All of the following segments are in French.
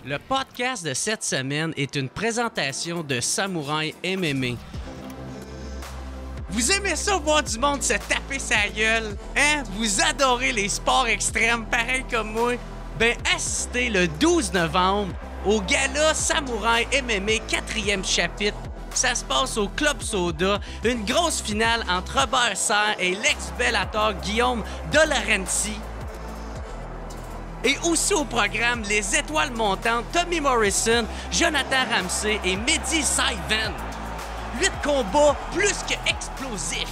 Le podcast de cette semaine est une présentation de Samouraï MMA. Vous aimez ça voir du monde se taper sa gueule? Hein? Vous adorez les sports extrêmes pareil comme moi? Ben assistez le 12 novembre au gala Samouraï MMA 4e chapitre. Ça se passe au Club Soda, une grosse finale entre Robert Serre et l'ex-Bellator Guillaume De Laurentiis. Et aussi au programme, les étoiles montantes Tommy Morrison, Jonathan Ramsey et Mehdi Saiven. 8 combats plus que explosifs.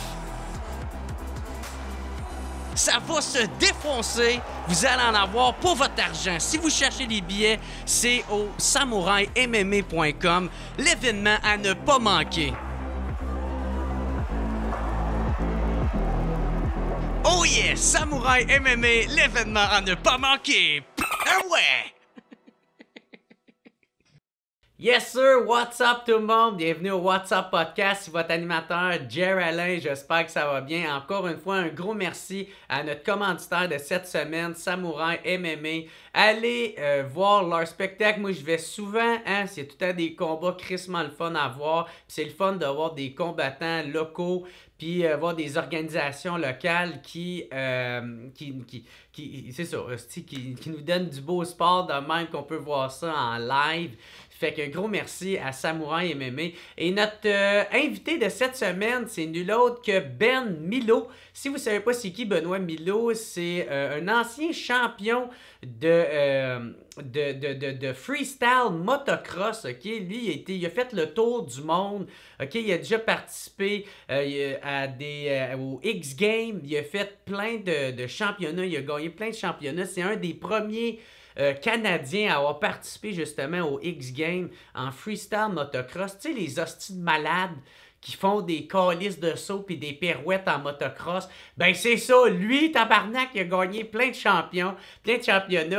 Ça va se défoncer. Vous allez en avoir pour votre argent. Si vous cherchez des billets, c'est au samouraimma.com. L'événement à ne pas manquer. Oh yeah! Samouraï MMA, l'événement à ne pas manquer! Ah ouais! Yes sir, what's up tout le monde? Bienvenue au What's Up Podcast, c'est votre animateur Jer Alain, j'espère que ça va bien. Encore une fois, un gros merci à notre commanditaire de cette semaine, Samouraï MMA. Allez voir leur spectacle, moi je vais souvent, c'est tout le temps des combats crissement le fun à voir. C'est le fun de voir des combattants locaux, puis voir des organisations locales qui c'est ça, qui nous donnent du beau sport de même qu'on peut voir ça en live. Fait que gros merci à Samouraï MMA. Et notre invité de cette semaine, c'est nul autre que Ben Milo. Si vous ne savez pas c'est qui Benoît Milo, c'est un ancien champion de freestyle motocross. Okay? Lui, il a fait le tour du monde. Okay? Il a déjà participé aux X Games. Il a fait plein de championnats. Il a gagné plein de championnats. C'est un des premiers Canadiens à avoir participé justement aux X Games en freestyle motocross. Tu sais, les hosties de malades qui font des calices de saut et des pirouettes en motocross. Ben c'est ça, lui, tabarnak, il a gagné plein de championnats.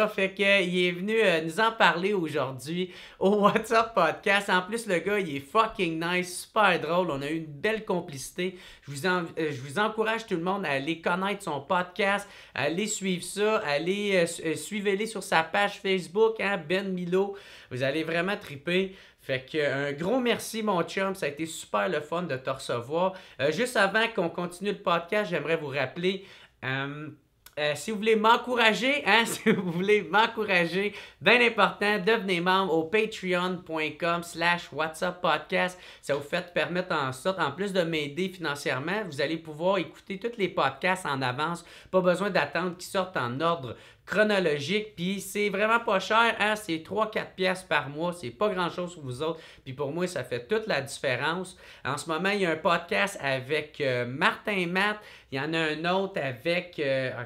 Fait qu'il est venu nous en parler aujourd'hui au What's Up Podcast. En plus, le gars, il est fucking nice, super drôle. On a eu une belle complicité. Je vous encourage tout le monde à aller connaître son podcast, à aller suivre ça, suivez-les sur sa page Facebook, Ben Milo. Vous allez vraiment triper. Fait que un gros merci mon chum, ça a été super le fun de te recevoir. Juste avant qu'on continue le podcast, j'aimerais vous rappeler, si vous voulez m'encourager, bien important, devenez membre au patreon.com/whatsuppodcast. Ça vous fait permettre en sorte, en plus de m'aider financièrement, vous allez pouvoir écouter tous les podcasts en avance. Pas besoin d'attendre qu'ils sortent en ordre chronologique, puis c'est vraiment pas cher, c'est 3-4 piastres par mois, c'est pas grand chose pour vous autres, puis pour moi ça fait toute la différence. En ce moment il y a un podcast avec Martin Matt, il y en a un autre avec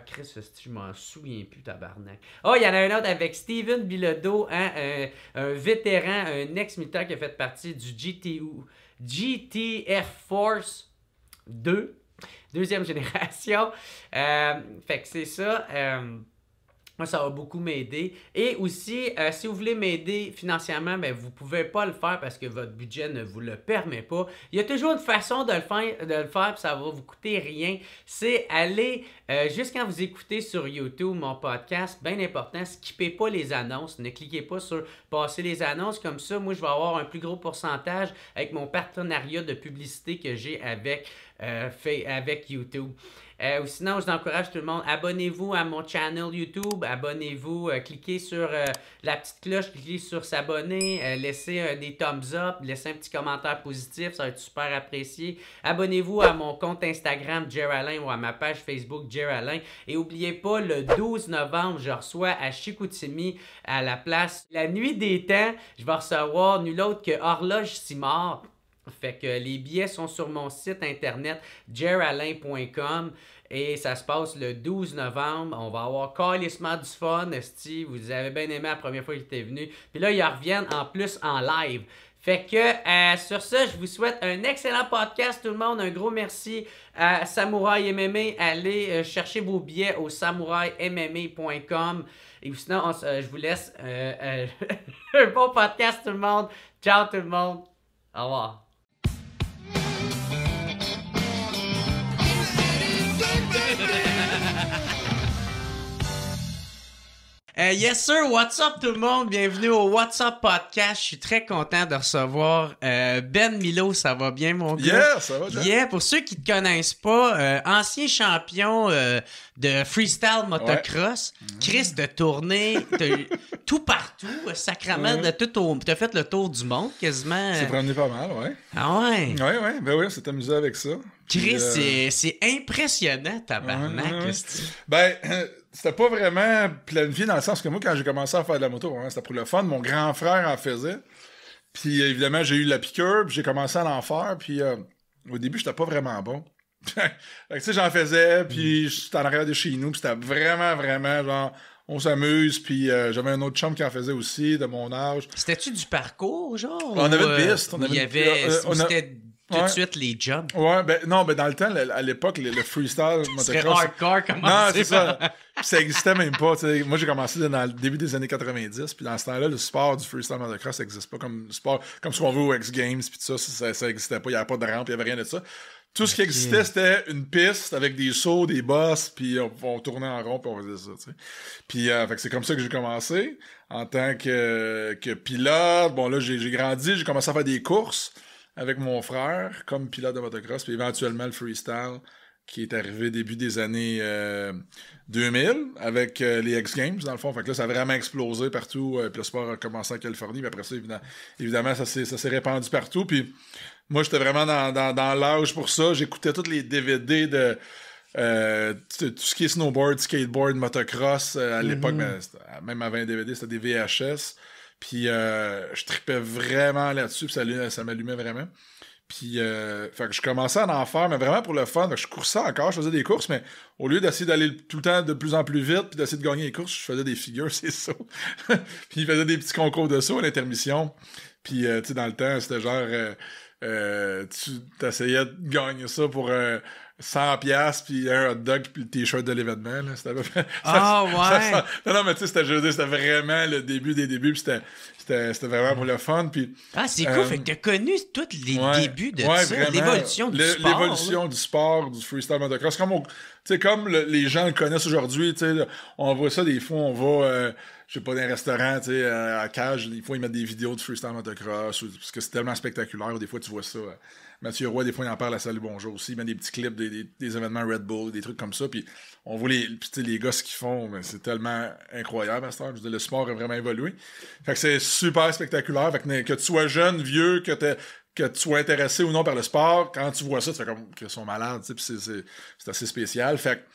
Chris, je m'en souviens plus tabarnak. Il y en a un autre avec Steven Bilodeau, un vétéran, un ex-militaire qui a fait partie du GTF Force 2, deuxième génération. Fait que c'est ça. Moi, ça va beaucoup m'aider. Et aussi, si vous voulez m'aider financièrement, ben, vous ne pouvez pas le faire parce que votre budget ne vous le permet pas. Il y a toujours une façon de le faire puis ça va vous coûter rien. C'est aller, juste quand vous écoutez sur YouTube mon podcast, bien important, skippez pas les annonces. Ne cliquez pas sur passer les annonces. Comme ça, moi, je vais avoir un plus gros pourcentage avec mon partenariat de publicité que j'ai avec YouTube. Sinon, je vous encourage tout le monde, abonnez-vous à mon channel YouTube, abonnez-vous, cliquez sur la petite cloche, cliquez sur s'abonner, laissez des thumbs up, laissez un petit commentaire positif, ça va être super apprécié. Abonnez-vous à mon compte Instagram Jer Alain ou à ma page Facebook Jer Alain. Et n'oubliez pas, le 12 novembre, je reçois à Chicoutimi, à la place La Nuit des Temps, je vais recevoir nul autre que Horloge Simard. Fait que les billets sont sur mon site internet jeralain.com et ça se passe le 12 novembre. On va avoir calissement du fun. Si vous avez bien aimé la première fois qu'il était venu. Puis là, ils reviennent en plus en live. Fait que sur ça, je vous souhaite un excellent podcast tout le monde. Un gros merci à Samouraï MMA. Allez chercher vos billets au samouraimma.com. Et sinon, je vous laisse un bon podcast tout le monde. Ciao tout le monde. Au revoir. Yes sir, what's up tout le monde? Bienvenue au What's Up Podcast. Je suis très content de recevoir Ben Milo. Ça va bien mon gars? Yeah, ça va, Jack? Yeah, pour ceux qui te connaissent pas, ancien champion de freestyle motocross, Chris de tournée, tout partout, sacrament, t'as fait le tour du monde quasiment. C'est promené pas mal, ouais. Ah ouais? Ouais, ben oui, on s'est amusé avec ça. Chris, Puis, c'est impressionnant, tabarnak. Ouais. Ben, c'était pas vraiment planifié dans le sens que moi, quand j'ai commencé à faire de la moto, c'était pour le fun. Mon grand frère en faisait. Puis évidemment, j'ai eu la piqûre, puis j'ai commencé à en faire. Puis au début, j'étais pas vraiment bon. Fait que, tu sais, j'en faisais, puis j'étais en arrière de chez nous, puis c'était vraiment, genre, on s'amuse. Puis j'avais un autre chum qui en faisait aussi, de mon âge. C'était-tu du parcours, genre? On avait une piste. Il y avait... C'était tout de suite les jumps. Ouais, ben non, ben dans le temps, à l'époque, le freestyle motocross. C'était hardcore comment non, c'est ça. Ça existait même pas. T'sais. Moi, j'ai commencé dans le début des années 90, puis dans ce temps-là, le sport du freestyle motocross, ça n'existe pas comme sport, comme ce qu'on veut aux X Games, puis tout ça, ça existait pas. Il n'y avait pas de rampe, il n'y avait rien de ça. Tout ce qui existait, c'était une piste avec des sauts, des bosses, puis on tournait en rond, puis on faisait ça, tu sais. Puis, fait que c'est comme ça que j'ai commencé, en tant que pilote. Bon, là, j'ai grandi, j'ai commencé à faire des courses avec mon frère, comme pilote de motocross, puis éventuellement le freestyle, qui est arrivé début des années 2000, avec les X Games, dans le fond. Fait que là, ça a vraiment explosé partout, puis le sport a commencé en Californie, puis après ça, évidemment, ça s'est répandu partout, puis moi, j'étais vraiment dans l'âge pour ça. J'écoutais tous les DVD de tout ce qui est snowboard, skateboard, motocross, à l'époque, même avant les DVD, c'était des VHS. Puis je tripais vraiment là-dessus, puis ça m'allumait vraiment. Puis fait que je commençais à en faire, mais vraiment pour le fun. Fait que je coursais encore, je faisais des courses, mais au lieu d'essayer d'aller tout le temps de plus en plus vite, puis d'essayer de gagner les courses, je faisais des figures, c'est ça. Puis je faisais des petits concours de saut à l'intermission. Puis tu sais, dans le temps, c'était genre... tu essayais de gagner ça pour 100$ puis un hot dog puis le t-shirt de l'événement là. C'était à peu près, non mais tu sais c'était vraiment le début des débuts, puis c'était vraiment pour le fun, puis c'est cool, fait que t'as connu tous les débuts de ça, vraiment, l'évolution du sport, l'évolution du sport, du freestyle motocross, comme les gens le connaissent aujourd'hui. Tu sais, on voit ça des fois, on va je sais pas, dans un restaurant, tu sais, à Cage, des fois, ils mettent des vidéos de freestyle motocross, parce que c'est tellement spectaculaire, des fois, tu vois ça. Mathieu Roy, des fois, il en parle à Salut Bonjour aussi, il met des petits clips, des événements Red Bull, des trucs comme ça, puis on voit les gars ce qu'ils font, mais c'est tellement incroyable à cette heure. Je veux dire, le sport a vraiment évolué. Fait que c'est super spectaculaire, fait que tu sois jeune, vieux, que tu sois intéressé ou non par le sport, quand tu vois ça, tu fais comme qu'ils sont malades, tu sais, puis c'est assez spécial. Fait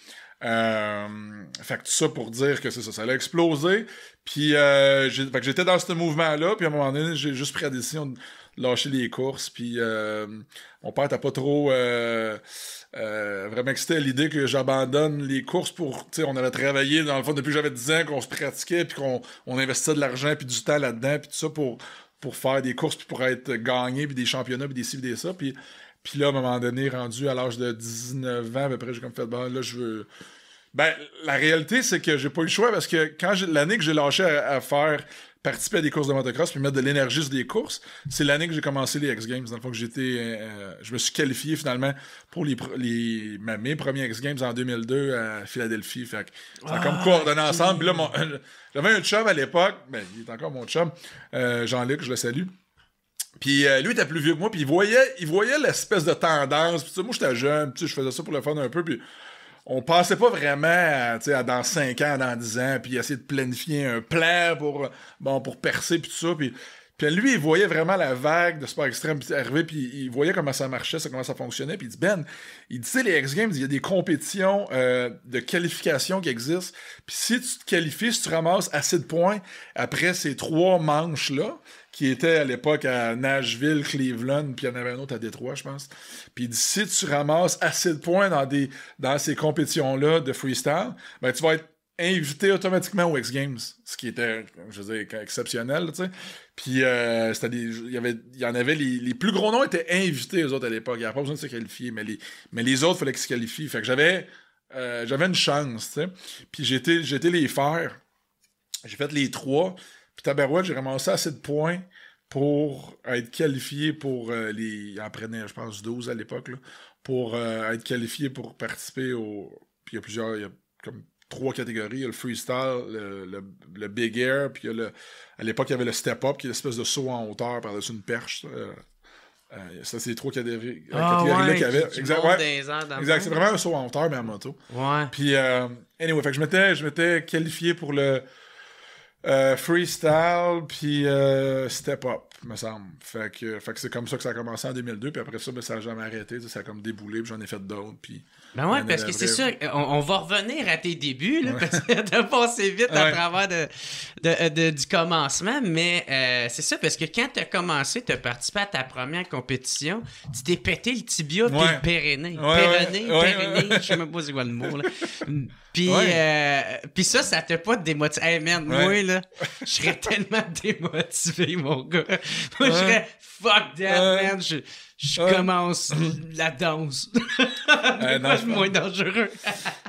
que tout ça pour dire que c'est ça a explosé. Puis fait que j'étais dans ce mouvement-là, puis à un moment donné, j'ai juste pris la décision de lâcher les courses. Puis mon père n'était pas trop vraiment excité à l'idée que j'abandonne les courses pour, tu sais, on avait travaillé dans le fond depuis que j'avais 10 ans, qu'on se pratiquait, puis qu'on investissait de l'argent puis du temps là-dedans, puis tout ça pour faire des courses, puis pour être gagné, puis des championnats, puis des ci, puis des ça. Puis là, à un moment donné, rendu à l'âge de 19 ans, à peu près, j'ai comme fait, là, je veux... Ben, la réalité, c'est que j'ai pas eu le choix, parce que l'année que j'ai lâché à faire participer à des courses de motocross puis mettre de l'énergie sur des courses, c'est l'année que j'ai commencé les X Games. Dans le fond, que je me suis qualifié finalement pour mes premiers X Games en 2002 à Philadelphie. Fait que ça a comme coordonné ensemble. Puis là, j'avais un chum à l'époque, ben, il est encore mon chum, Jean-Luc, je le salue. Puis lui, il était plus vieux que moi, puis il voyait l'espèce de tendance. Puis moi, j'étais jeune, je faisais ça pour le fun un peu, puis on pensait pas vraiment à dans 5 ans, dans 10 ans, puis essayer de planifier un plan pour percer, puis tout ça. Puis lui, il voyait vraiment la vague de sport extrême arriver, puis il voyait comment ça marchait, comment ça fonctionnait. Puis il dit, il dit, tu sais, les X Games, il y a des compétitions de qualification qui existent. Puis si tu te qualifies, si tu ramasses assez de points après ces 3 manches-là, qui était à l'époque à Nashville, Cleveland, puis il y en avait un autre à Détroit, je pense. Puis il dit, si tu ramasses assez de points dans ces compétitions-là de freestyle, ben tu vas être invité automatiquement aux X Games, ce qui était, je veux dire, exceptionnel, tu sais. Puis il y en avait, les plus gros noms étaient invités, eux autres, à l'époque. Il n'y avait pas besoin de se qualifier, mais les autres, il fallait qu'ils se qualifient. Fait que j'avais une chance, tu sais. Puis j'ai été les faire. J'ai fait les 3. Puis tabarouette, j'ai ramassé assez de points pour être qualifié pour il en prenait, je pense, 12 à l'époque, là, pour être qualifié pour participer au... Puis il y a comme 3 catégories. Il y a le freestyle, le big air, puis à l'époque, il y avait le step-up, qui est l'espèce de saut en hauteur par-dessus une perche. Ça, c'est les 3 catégories-là qu'il y avait. Exact. C'est vraiment un saut en hauteur, mais en moto. Ouais. Puis, anyway, fait que je m'étais qualifié pour le freestyle, puis step-up, me semble. Fait que c'est comme ça que ça a commencé en 2002, puis après ça, ben, ça n'a jamais arrêté. Ça a comme déboulé, puis j'en ai fait d'autres. Puis ben ouais, parce que c'est sûr, on va revenir à tes débuts, là, parce que t'as passé vite à travers du commencement, mais c'est ça, parce que quand t'as commencé, t'as participé à ta première compétition, tu t'es pété le tibia puis le périnée. Périnée, je sais même pas c'est quoi le mot, là. Puis ça t'a pas démotivé. Hey man, moi là, je serais tellement démotivé, mon gars. Moi, je serais fuck that, man. Je commence la danse. Non, c'est moins dangereux.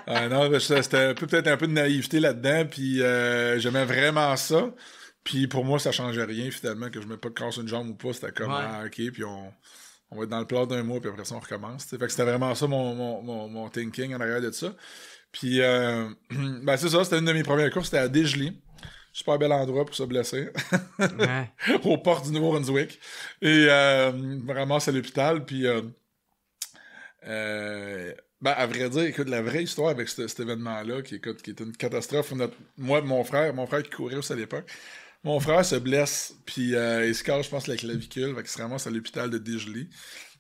Non, c'était peut-être un peu de naïveté là-dedans, puis j'aimais vraiment ça. Puis pour moi, ça changeait rien, finalement, que je me casse une jambe ou pas. C'était comme, OK, puis on va être dans le plat d'un mois, puis après ça, on recommence. Fait que c'était vraiment ça, mon thinking en arrière de ça. Puis, ben c'est ça, c'était une de mes premières courses, c'était à Dégelé. Super bel endroit pour se blesser. Aux portes du Nouveau-Brunswick. Et vraiment, c'est à l'hôpital. Puis, ben, à vrai dire, écoute, la vraie histoire avec cet événement-là, qui est une catastrophe, moi et mon frère qui courait aussi à l'époque, mon frère se blesse, puis il se casse, je pense, la clavicule, fait qu'il se ramasse à l'hôpital de Dégelé.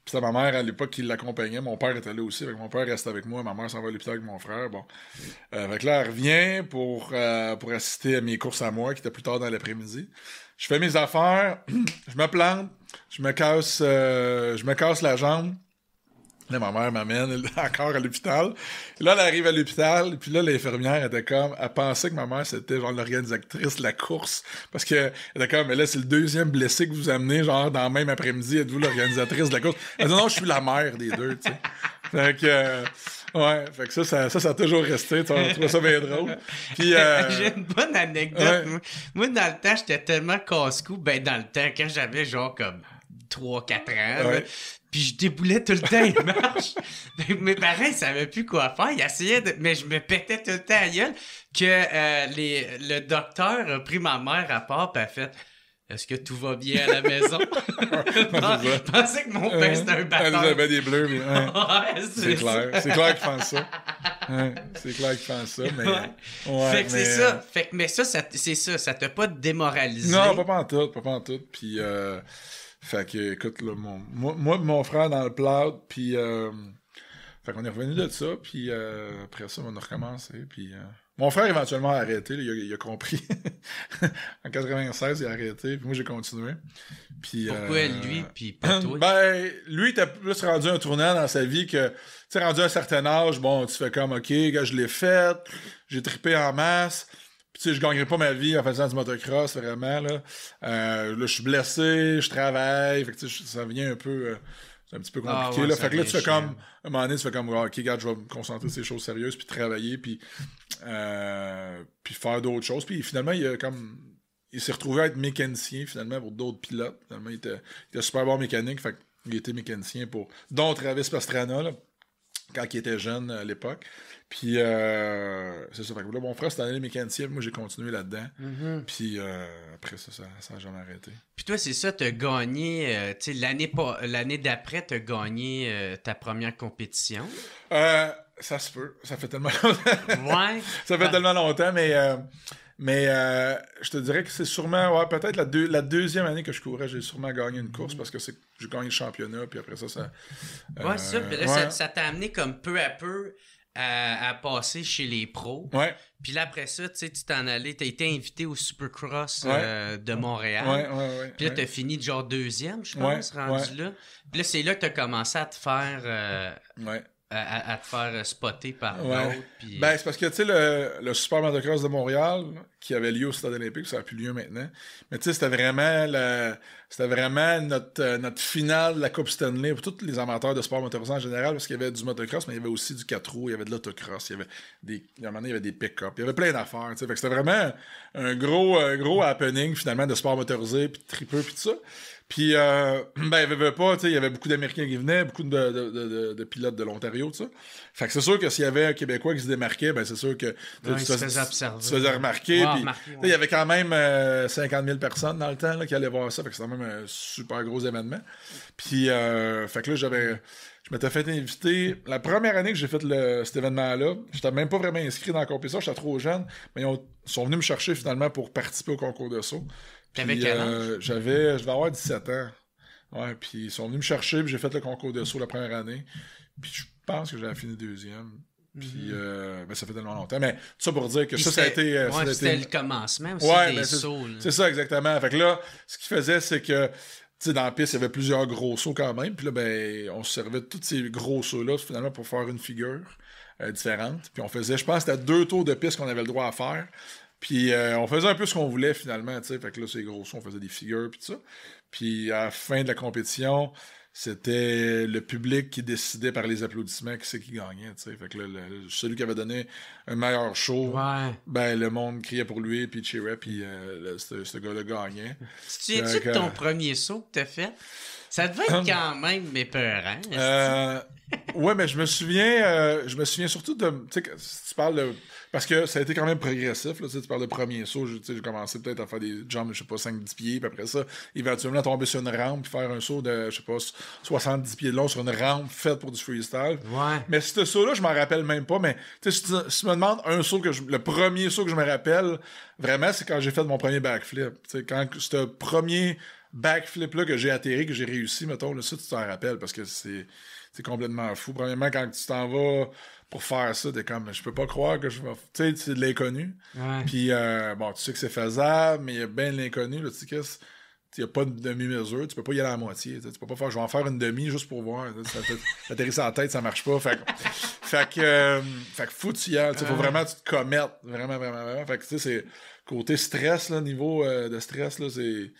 Puis c'était ma mère, à l'époque, qui l'accompagnait. Mon père était là aussi. Fait que mon père reste avec moi. Ma mère s'en va à l'hôpital avec mon frère. Bon. Fait que là, elle revient pour assister à mes courses à moi, qui étaient plus tard dans l'après-midi. Je fais mes affaires. Je me plante. Je me casse la jambe. Là, ma mère m'amène encore à l'hôpital. Et là, elle arrive à l'hôpital, puis là, l'infirmière était comme... Elle pensait que ma mère, c'était genre l'organisatrice de la course. Parce que elle était comme, mais là, c'est le 2e blessé que vous amenez, genre, dans le même après-midi, êtes-vous l'organisatrice de la course? Elle dit, non, je suis la mère des deux, tu sais. Fait que... ouais, fait que ça a toujours resté. Tu vois ça bien drôle. Puis, j'ai une bonne anecdote. Ouais. Moi, dans le temps, j'étais tellement casse-cou. Ben, dans le temps, quand j'avais genre comme 3-4 ans, là, puis je déboulais tout le temps les marches. Mes parents, ils savaient plus quoi faire. Ils essayaient mais je me pétais tout le temps à la gueule que le docteur a pris ma mère à part et a fait... Est-ce que tout va bien à la maison? Je pensais que mon père, c'était un batteur. Elle avait des bleus, mais c'est clair. C'est clair qu'il pense ça. C'est clair qu'il pense ça, mais... fait que c'est ça. Fait que, mais ça, c'est ça. Ça t'a pas démoralisé? Non, pas en tout. Puis, fait que, écoute, là, moi mon frère dans le plat, puis... fait qu'on est revenu de ça, puis après ça, on a recommencé, puis... Mon frère, éventuellement, a arrêté. Là, il a compris. En 96, il a arrêté. Puis moi, j'ai continué. Puis, pourquoi lui, puis pas toi? Ben, lui, il était plus rendu un tournant dans sa vie que... Tu sais, rendu à un certain âge, bon, tu fais comme, OK, gars, je l'ai fait. J'ai trippé en masse. Puis, tu sais, je gagnerai pas ma vie en faisant du motocross, vraiment, là. Là, je suis blessé, je travaille. Fait que, tu sais, ça vient un peu... c'est un petit peu compliqué, là. Fait que là, tu fais comme... À un moment donné, tu fais comme, OK, regarde, je vais me concentrer sur ces choses sérieuses, puis travailler, puis faire d'autres choses. Puis finalement, il s'est retrouvé à être mécanicien, finalement, pour d'autres pilotes. Finalement, il était super bon mécanique, fait qu'il était mécanicien pour... dont Travis Pastrana, là, quand il était jeune, à l'époque. Puis, c'est ça. Fait que là, mon frère, c'était allé mécanicien, moi, j'ai continué là-dedans. Mm-hmm. Puis, après ça n'a jamais arrêté. Puis toi, c'est ça, t'as gagné, tu sais, l'année d'après, t'as gagné ta première compétition? Ça se peut. Ça fait tellement longtemps. Ouais. Ça fait tellement longtemps, mais je te dirais que c'est sûrement, peut-être la deuxième année que je courais, j'ai sûrement gagné une course parce que j'ai gagné le championnat, puis après ça... ouais, c'est ça. Puis là, ça t'a amené comme peu à peu à passer chez les pros. Ouais. Puis là, après ça, tu sais, tu t'en allais, t'as été invité au Supercross de Montréal. Ouais. Puis là, t'as fini genre 2e, je pense, rendu là. Puis là, c'est là que t'as commencé à te faire... à te faire spotter par d'autres. Puis... Ben, c'est parce que, tu sais, le Super Motocross de Montréal, qui avait lieu au Stade olympique, ça n'a plus lieu maintenant. Mais tu sais, c'était vraiment notre finale de la Coupe Stanley pour tous les amateurs de sport motorisé en général, parce qu'il y avait du motocross, mais il y avait aussi du 4 roues, il y avait de l'autocross, à un moment donné, il y avait des pick-up, il y avait plein d'affaires, tu sais. Fait que c'était vraiment un gros happening, finalement, de sport motorisé, puis de tripeux, puis tout ça. Puis, il y avait beaucoup d'Américains qui venaient, beaucoup de pilotes de l'Ontario, tout ça. Fait que c'est sûr que s'il y avait un Québécois qui se démarquait, ben c'est sûr que tu te faisais remarquer. Puis, il y avait quand même 50 000 personnes dans le temps là, qui allaient voir ça. Fait que c'était même un super gros événement. Puis, fait que là, je m'étais fait inviter. La première année que j'ai fait cet événement-là, j'étais même pas vraiment inscrit dans la compétition, j'étais trop jeune, mais ils sont venus me chercher finalement pour participer au concours de saut. T'avais quel âge? Je devais avoir 17 ans. Ouais, puis ils sont venus me chercher, puis j'ai fait le concours de saut la première année. Puis je pense que j'avais fini deuxième. Puis ça fait tellement longtemps. Mais tout ça pour dire que ça a été... c'était le commencement aussi des sauts. C'est ça, exactement. Fait que là, ce qu'ils faisaient, c'est que dans la piste, il y avait plusieurs gros sauts quand même. Puis là, on se servait de tous ces gros sauts-là, finalement, pour faire une figure différente. Puis on faisait, je pense, c'était 2 tours de piste qu'on avait le droit à faire. Puis on faisait un peu ce qu'on voulait finalement, tu sais. Fait que là, c'est gros on faisait des figures puis tout ça. Puis à la fin de la compétition, c'était le public qui décidait par les applaudissements qui c'est qui gagnait, tu sais. Fait que là, celui qui avait donné un meilleur show, ben le monde criait pour lui, puis cheerait, puis ce gars-là gagnait. Tu te souviens-tu de ton premier saut que t'as fait? Ça devait être quand même épeurant. Ouais, mais je me souviens surtout de, tu sais, si tu parles de... Parce que ça a été quand même progressif, là, tu parles de premier saut, j'ai commencé peut-être à faire des jumps, je sais pas, 5-10 pieds, puis après ça, éventuellement tomber sur une rampe, puis faire un saut de, je sais pas, 70 pieds de long sur une rampe faite pour du freestyle. Ouais. Mais ce saut-là, je m'en rappelle même pas, mais tu sais, si tu me demandes un saut le premier saut que je me rappelle, vraiment, c'est quand j'ai fait mon premier backflip. Tu sais, quand ce premier backflip-là que j'ai atterri, que j'ai réussi, mettons, là, ça, tu t'en rappelles, parce que c'est complètement fou. Premièrement, quand tu t'en vas pour faire ça, t'es comme, je peux pas croire que je vais... Tu sais, c'est de l'inconnu. Ouais. Puis, tu sais que c'est faisable, mais il y a bien de l'inconnu, là, tu sais, il n'y a pas de demi-mesure, tu peux pas y aller à la moitié. Tu peux pas faire, je vais en faire une demi juste pour voir. Atterrir sur la tête, ça marche pas. Fait que faut que tu y ailles. Faut vraiment que tu te commettes. Vraiment, vraiment, vraiment. Fait que, tu sais, c'est côté stress, là, niveau de stress, là, c'est...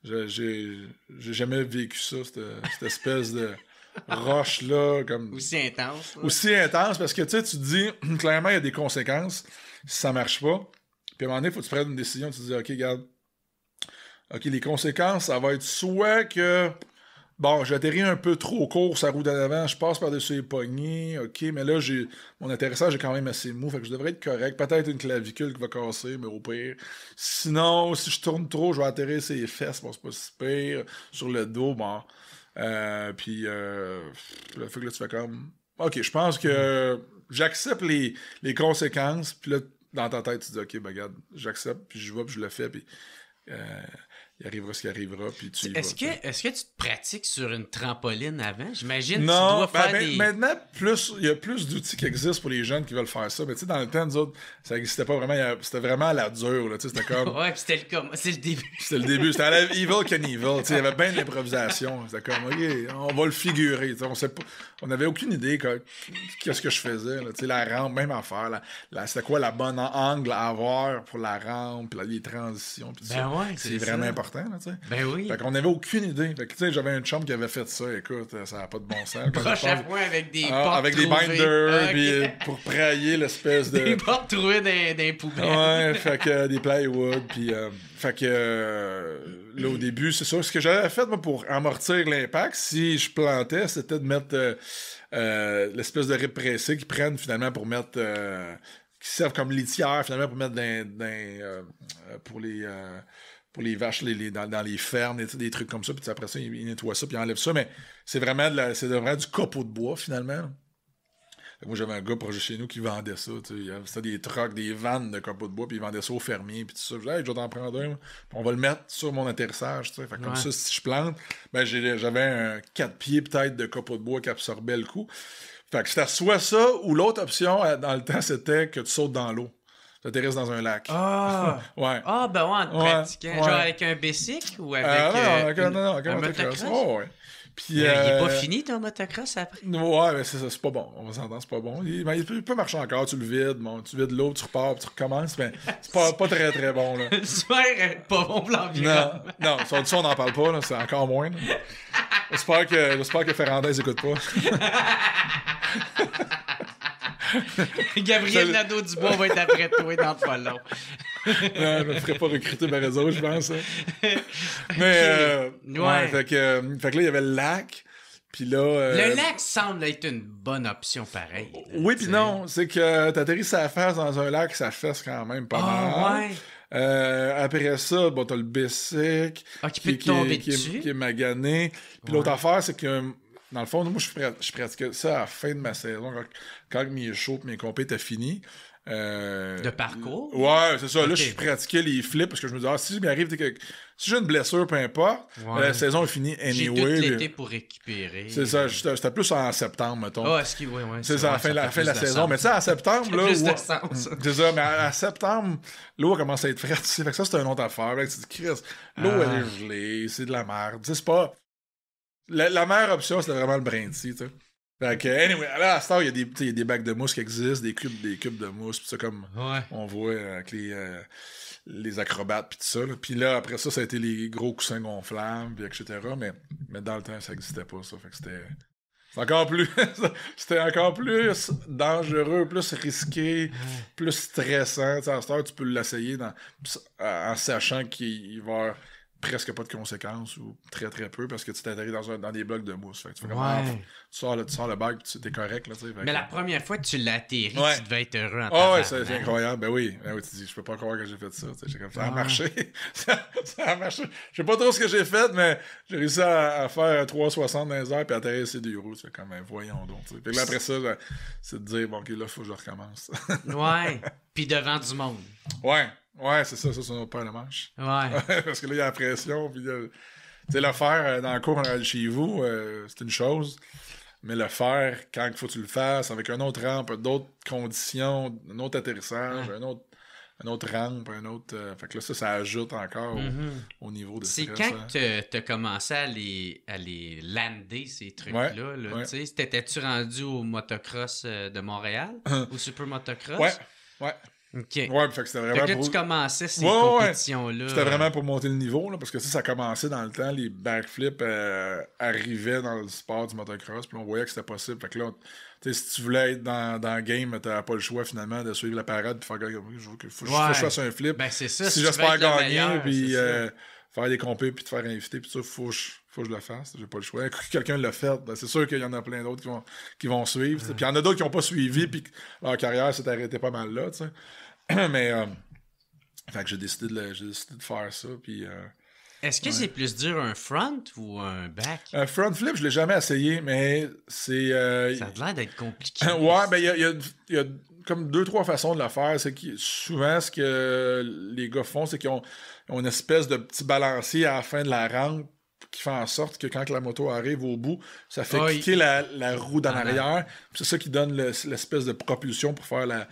J'ai jamais vécu ça, cette espèce de roche là comme aussi intense. Là. Aussi intense parce que tu te dis clairement il y a des conséquences si ça marche pas. Puis à un moment donné, il faut que tu prennes une décision, tu te dis OK, regarde. OK, les conséquences, ça va être soit que bon, j'atterris un peu trop court sa roue d'avant, je passe par-dessus les poignées, OK, mais là mon atterrissage est quand même assez mou, fait que je devrais être correct, peut-être une clavicule qui va casser, mais au pire. Sinon, si je tourne trop, je vais atterrir ses fesses, bon, c'est pas si pire, sur le dos, bon. Puis le fait que là, tu fais comme OK, je pense que j'accepte les conséquences, puis là, dans ta tête, tu dis OK, ben regarde, j'accepte, puis je vais, puis je le fais, puis il arrivera ce qui arrivera, puis tu y vas. Est-ce que tu te pratiques sur une trampoline avant? J'imagine que tu dois faire des... Maintenant, il y a plus d'outils qui existent pour les jeunes qui veulent faire ça. Mais tu sais, dans le temps, nous autres, ça n'existait pas vraiment. C'était vraiment à la dure. Là, c'était comme... ouais, puis c'était le début. C'était le début. C'était à la Evil Knievel. Il y avait bien de l'improvisation. C'était comme, OK, on va le figurer. On n'avait aucune idée qu'est-ce que je faisais. Là, la rampe, même affaire. C'était quoi la bonne angle à avoir pour la rampe, là, les transitions. Pis ça. Ouais, c'est vraiment important. Là, ben oui. Fait qu'on n'avait aucune idée. Fait que, j'avais un chum qui avait fait ça. Écoute, ça n'a pas de bon sens. Broche à foin avec des portes avec des binders, puis pour prailler l'espèce de... Des portes trouvées dans les poubelles. Ouais, fait que des plywood, puis... fait que là, au début, c'est ça. Ce que j'avais fait, moi, pour amortir l'impact, si je plantais, c'était de mettre l'espèce de rib pressé qu'ils prennent, finalement, pour mettre... qui servent comme litière, finalement, pour mettre pour les vaches dans les fermes, des trucs comme ça, puis après ça, ils nettoient ça, puis ils enlèvent ça, mais c'est vraiment du copeau de bois, finalement. Moi, j'avais un gars proche de chez nous qui vendait ça, c'était des trucks, des vannes de copeaux de bois, puis il vendait ça aux fermiers, puis tout ça. Je disais, hey, je vais t'en prendre un, puis on va le mettre sur mon atterrissage, fait comme ça, si je plante, ben j'avais un 4 pieds peut-être de copeaux de bois qui absorbait le coup. Fait que c'était soit ça, ou l'autre option, dans le temps, c'était que tu sautes dans l'eau. Tu atterrisses dans un lac. Ah! Ouais. Ah, ben ouais, en te pratiquant. Ouais. Genre avec un bicycle ou avec non, avec un motocross. Oh, ouais. Puis, Il est pas fini ton motocross après? Ouais, mais c'est pas bon. On va s'entendre, c'est pas bon. Il peut marcher encore, tu le vides. Bon, tu vides l'eau, tu repars, puis tu recommences, mais c'est pas très très bon. Là. J'espère pas bon pour l'environnement. Non, ça on n'en parle pas, là, c'est encore moins. Là. J'espère que Ferrandez écoute pas. Gabriel Nadeau-Dubois va être après toi dans pas long. Non, je me ferais pas recruter Barrezo, je pense. Hein. Mais, ouais. Fait que là, il y avait le lac. Puis là. Le lac semble être une bonne option pareil. Là, oui, puis non. C'est que t'atterris sa face dans un lac, ça fesse quand même pas mal. Ouais. Après ça, bon, t'as le Bessic. Qui peut tomber dessus. Qui est magané. Puis l'autre affaire, c'est que. Dans le fond, moi, je pratiquais ça à la fin de ma saison, quand mes shows et mes compés étaient finis. De parcours? Ouais, c'est ça. Okay. Là, je pratiquais les flips parce que je me disais, si il m'arrive si j'ai une blessure, peu importe, la saison est finie anyway. J'ai tout l'été pour récupérer. C'est ça. C'était plus en septembre, mettons. Ah, c'est ça, la fin de la saison. Mais tu sais, en septembre, là. Plus de sens. C'est ça, mais à septembre, l'eau commence à être frette. Fait que ça, c'est une autre affaire. Fait que tu te dis, Chris, l'eau, elle est gelée, c'est de la merde. Tu sais, c'est pas. La meilleure option, c'était vraiment le Brinty, tu sais. Fait que, anyway, là, à ce temps, il y a des bacs de mousse qui existent, des cubes de mousse, pis ça, comme on voit avec les acrobates, pis tout ça. Puis là, après ça, ça a été les gros coussins gonflables, pis etc. Mais dans le temps, ça existait pas, ça. Fait que c'était encore plus dangereux, plus risqué, plus stressant. T'sais, à ce temps, tu peux l'essayer en sachant qu'il va y avoir presque pas de conséquences ou très très peu parce que tu t'atterris dans des blocs de mousse. Fait que tu fais comme tu sors le bac et t'es correct. Là, mais la première fois que tu l'as atterri, tu devais être heureux en tabarnak. C'est incroyable. Ben oui, tu dis, je peux pas croire que j'ai fait ça. Ça a marché. ça a marché. Je sais pas trop ce que j'ai fait, mais j'ai réussi à faire 360 dans les airs et atterrir ces 2 roues. C'est quand même, voyons donc. Fait que là, après ça, c'est de dire, bon, ok, là, faut que je recommence. Ouais. Puis devant du monde. Ouais, c'est ça, c'est notre paire de manches. Ouais. Parce que là, il y a la pression, puis tu sais, le faire dans le cours chez vous, c'est une chose, mais le faire quand il faut que tu le fasses, avec un autre rampe, d'autres conditions, un autre atterrissage, un autre rampe, fait que là, ça ajoute encore au niveau de stress. C'est quand t'as commencé à les lander, ces trucs-là, tu sais, t'étais-tu rendu au motocross de Montréal, au Super Motocross? Ouais. Okay. Ouais, fait que c'était vraiment fait que là, tu commençais ces compétitions-là. C'était vraiment pour monter le niveau, là, parce que ça commençait dans le temps, les backflips arrivaient dans le sport du motocross, puis on voyait que c'était possible. Fait que là, si tu voulais être dans le game, t'avais pas le choix finalement de suivre la parade puis faire faut que je fasse un flip. Ben, c'est ça, si j'espère gagner, puis faire des compés, puis te faire inviter, puis ça, faut que je le fasse, j'ai pas le choix. Quelqu'un l'a fait, ben c'est sûr qu'il y en a plein d'autres qui vont suivre. Puis il y en a d'autres qui n'ont pas suivi, puis leur carrière s'est arrêtée pas mal là, tu sais. Mais fait que j'ai décidé de faire ça, puis est-ce que c'est plus dur un front ou un back? Un front flip, je l'ai jamais essayé, mais c'est ça a l'air d'être compliqué. Ouais, ben il y a comme 2-3 façons de le faire. C'est que souvent ce que les gars font, c'est qu'ils ont une espèce de petit balancier à la fin de la rampe qui fait en sorte que quand la moto arrive au bout, ça fait cliquer la roue dans l'arrière. C'est ça qui donne l'espèce de propulsion pour faire la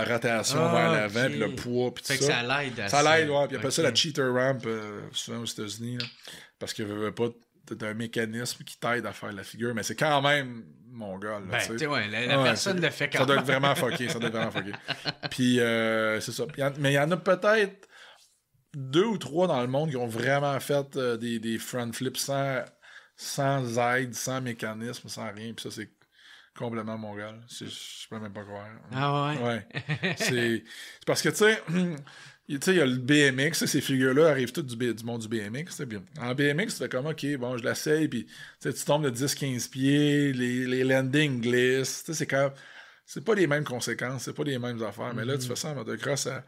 rotation vers l'avant, puis le poids, puis tout ça. Fait que ça l'aide. Ça l'aide, ouais. Puis ils appellent ça la cheater ramp, souvent aux États-Unis, là, parce qu'ils veulent pas... T'as un mécanisme qui t'aide à faire la figure, mais c'est quand même mon gars. Là, la personne le fait quand même. Ça doit être vraiment fucké. Puis c'est ça. Mais il y en a peut-être 2 ou 3 dans le monde qui ont vraiment fait des front flips sans aide, sans mécanisme, sans rien. Puis ça, c'est complètement mon gars. Je peux même pas croire. Ah ouais? Ouais. C'est parce que, tu sais... Tu sais, il y a le BMX, ces figures-là arrivent toutes du monde du BMX. Bien. En BMX, tu fais comme, OK, bon, je l'essaye, puis tu tombes de 10-15 pieds, les landings glissent. C'est pas les mêmes conséquences, c'est pas les mêmes affaires. Mais là, tu fais ça en motocross à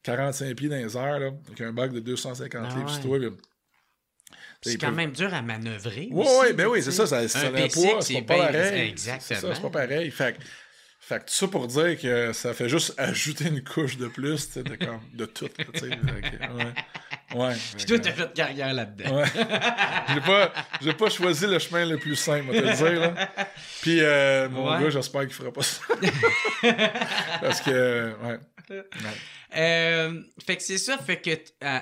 45 pieds dans les airs, là, avec un bac de 250 livres sur toi. C'est quand même dur à manœuvrer. Oui, c'est ça. Ça a un poids, c'est pas pareil. Exactement. C'est pas pareil. Fait que tout ça pour dire que ça fait juste ajouter une couche de plus, de tout. Ouais. Puis toi, t'as fait carrière là-dedans. Ouais. J'ai pas choisi le chemin le plus simple, on va te le dire, là. Puis, mon gars, j'espère qu'il fera pas ça. Parce que, ouais. Fait que c'est ça, fait que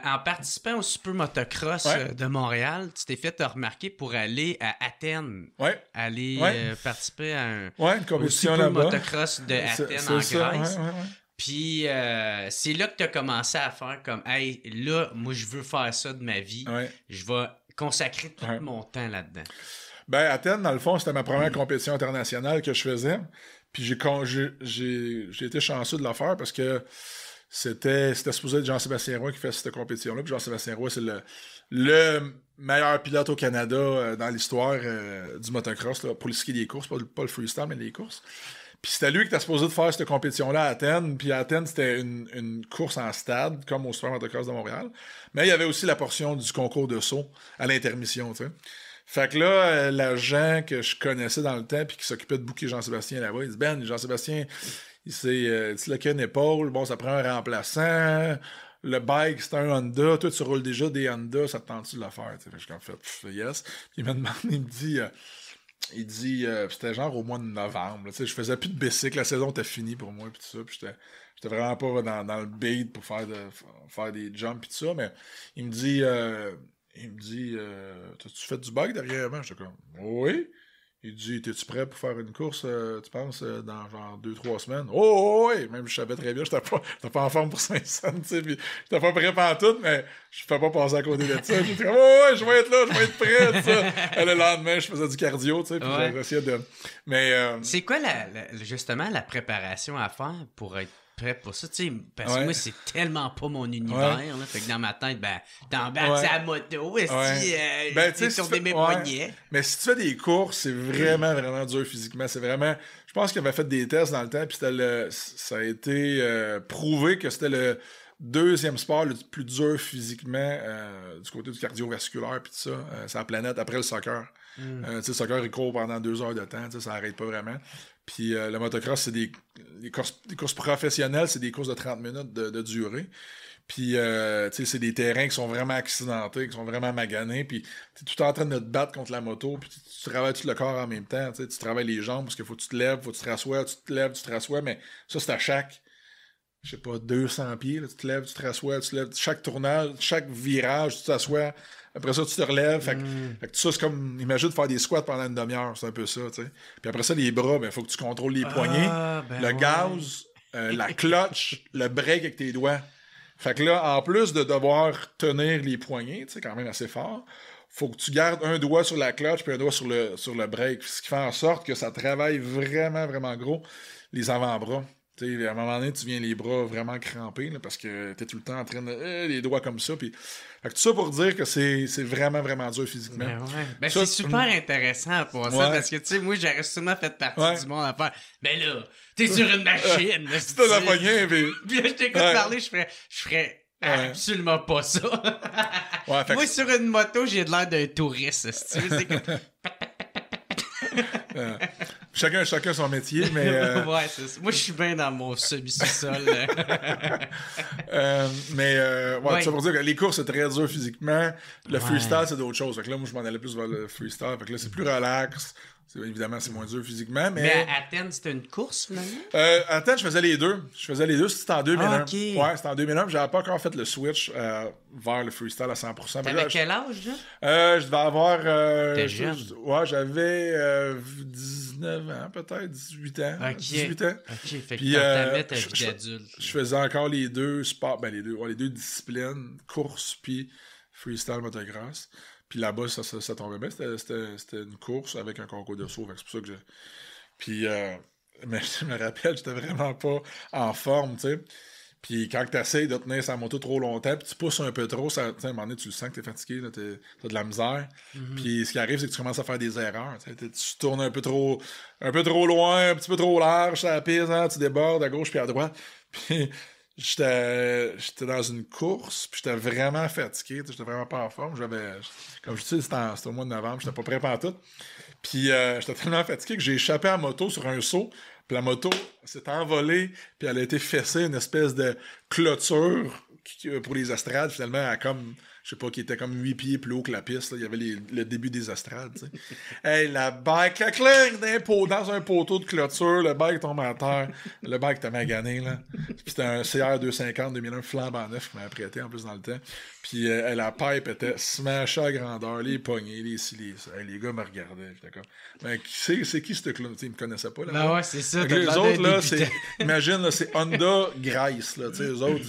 en participant au Super Motocross de Montréal, tu t'es fait remarquer pour aller à Athènes. Ouais. Aller participer à une compétition au Super là-bas. Motocross de Athènes en Grèce. Ouais. Puis c'est là que tu as commencé à faire comme hey, là, moi je veux faire ça de ma vie. Je vais consacrer tout mon temps là-dedans. Ben, Athènes, dans le fond, c'était ma première compétition internationale que je faisais. Puis j'ai été chanceux de la faire parce que c'était supposé être Jean-Sébastien Roy qui fait cette compétition-là. Puis Jean-Sébastien Roy, c'est le meilleur pilote au Canada dans l'histoire du motocross, là, pour le ski des courses, pas le freestyle, mais les courses. Puis c'était lui qui était supposé de faire cette compétition-là à Athènes. Puis à Athènes, c'était une course en stade, comme au Super Motocross de Montréal. Mais il y avait aussi la portion du concours de saut à l'intermission, tu sais. Fait que là, l'agent que je connaissais dans le temps puis qui s'occupait de booker Jean-Sébastien là-bas, il dit « Ben, Jean-Sébastien, il s'est disloqué une épaule, bon, ça prend un remplaçant, le bike, c'est un Honda, toi, tu roules déjà des Honda, ça te tente-tu de le faire? » Je suis comme « yes. » Puis il m'a demandé, il dit, c'était genre au mois de novembre, je faisais plus de bicycle, la saison était finie pour moi, puis tout ça, puis j'étais vraiment pas dans le beat pour faire des jumps, puis tout ça, mais il me dit, t'as-tu fait du bike derrière moi? J'étais comme, oui. Il dit, t'es-tu prêt pour faire une course, tu penses, dans genre 2-3 semaines? Oh, oui! Même je savais très bien, j'étais pas en forme pour Saint-Saëns, tu sais, pis j'étais pas prêt pantoute, mais je fais pas passer à côté de ça. J'étais comme, ouais, je vais être là, je vais être prêt, tout ça. Le lendemain, je faisais du cardio, tu sais, puis j'essayais de... Mais... C'est quoi, justement, la préparation à faire pour être prêt pour ça, tu sais, parce que moi, c'est tellement pas mon univers, là, fait que dans ma tête, ben, t'embarques à la moto, j'ai tourné mes poignets. Mais si tu fais des courses, c'est vraiment, vraiment dur physiquement, c'est vraiment... Je pense qu'il avait fait des tests dans le temps, puis ça a été prouvé que c'était le deuxième sport le plus dur physiquement du côté du cardiovasculaire, puis tout ça, sur la planète, après le soccer. Tu sais, le soccer, il court pendant 2 heures de temps, tu sais, ça n'arrête pas vraiment. Puis le motocross, c'est des courses professionnelles, c'est des courses de 30 minutes de durée. Puis, tu sais, c'est des terrains qui sont vraiment accidentés, qui sont vraiment maganés. Puis, tu es tout en train de te battre contre la moto. Puis, tu travailles tout le corps en même temps. Tu travailles les jambes parce qu'il faut que tu te lèves, faut que tu te rassoies, tu te lèves, tu te rassoies. Mais ça, c'est à chaque, je sais pas, 200 pieds. Là, tu te lèves, tu te rassoies, tu te lèves. Chaque tournage, chaque virage, tu t'assois. Après ça, tu te relèves. Fait que tout ça, c'est comme, imagine faire des squats pendant une demi-heure. C'est un peu ça, tu sais. Puis après ça, les bras, ben, faut que tu contrôles les poignets, le gaz, la clutch, le break avec tes doigts. Fait que là, en plus de devoir tenir les poignets, tu sais, quand même assez fort, faut que tu gardes un doigt sur la clutch puis un doigt sur le break. Ce qui fait en sorte que ça travaille vraiment, vraiment gros les avant-bras. Tu sais, à un moment donné, tu viens les bras vraiment crampés, là, parce que t'es tout le temps en train de... les doigts comme ça, puis... Fait que tout ça pour dire que c'est vraiment, vraiment dur physiquement. Ben ça, c'est super intéressant pour ça, parce que, tu sais, moi, j'aurais sûrement fait partie du monde à faire, ben là, t'es sur une machine. C'est t'as la poignée, puis là, je t'écoute parler, je ferais absolument pas ça. Moi, sur une moto, j'ai de l'air d'un touriste, si tu veux, c'est comme... Chacun son métier, mais... ouais, c'est ça. Moi, je suis bien dans mon semi-sous-sol. Mais, tout ça pour dire que les courses, c'est très dur physiquement. Le freestyle, c'est d'autres choses. Fait que là, moi, je m'en allais plus vers le freestyle. Fait que là, c'est plus relax. Évidemment, c'est moins dur physiquement, mais à Athènes, c'était une course, finalement? À Athènes, je faisais les deux. C'était en 2001. Ah, OK. Ouais, c'était en 2001. J'avais pas encore fait le switch vers le freestyle à 100%. T'avais quel âge, là? Je devais avoir... T'es jeune? Ouais, j'avais 19 ans, peut-être, 18 ans. OK. 18 ans. OK, fait que t'entamais ta vie d'adulte. Je faisais encore les deux sports, les deux disciplines, course puis freestyle motocross. Puis là-bas, ça tombait bien. C'était une course avec un concours de saut. C'est pour ça que Puis, mais je me rappelle, j'étais vraiment pas en forme, tu sais. Puis quand tu essaies de tenir sa moto trop longtemps, puis tu pousses un peu trop, à un moment donné, tu le sens que t'es fatigué, t'as de la misère. Puis ce qui arrive, c'est que tu commences à faire des erreurs. Tu tournes un peu trop loin, un petit peu trop large, ça pise, hein, tu débordes à gauche puis à droite. Puis... J'étais dans une course, puis j'étais vraiment fatigué, j'étais vraiment pas en forme. Comme je dis, c'était au mois de novembre, j'étais pas prêt pantoute. Puis j'étais tellement fatigué que j'ai échappé à la moto sur un saut, puis la moto s'est envolée, puis elle a été fessée, une espèce de clôture pour les estrades, finalement, à comme, je sais pas, qui était comme 8 pieds plus haut que la piste. Là. Il y avait le début des estrades, tu sais. Hey, la bike, dans un poteau de clôture, le bike tombe à terre. Le bike était magané, là. Puis c'était un CR 250 2001 flambant neuf qui m'a prêté, en plus, dans le temps. Puis la pipe était smashée à grandeur, les poignées, les cils, les gars me regardaient. J'étais comme, mais c'est qui ce clown? Ils me connaissaient pas, là. Ben ouais, c'est ça. Les autres, là, imagine, là, c'est Honda Grace, là. Tu sais, eux autres,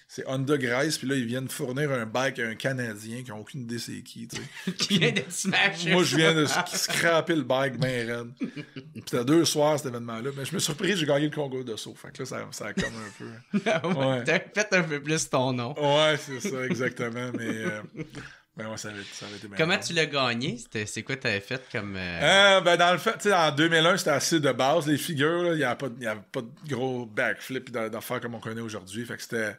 c'est Honda Grace, puis là, ils viennent fournir un bike à un Canadien qui n'a aucune idée c'est qui, tu sais. Qui vient de smasher. Moi, je viens de scraper le bike bien raide. Puis c'était 2 soirs, cet événement-là. Mais je me suis surpris, j'ai gagné le concours de saut. Fait que là, ça a comme un peu... Ouais. T'as fait un peu plus ton nom. Ouais, c'est ça, exactement. Mais... Ben ouais, ça avait été bien. Comment tu l'as gagné? C'est quoi t'avais fait comme... Ben dans le fait, tu sais, en 2001, c'était assez de base. Les figures, il n'y avait pas de gros backflip d'affaires comme on connaît aujourd'hui. Fait que c'était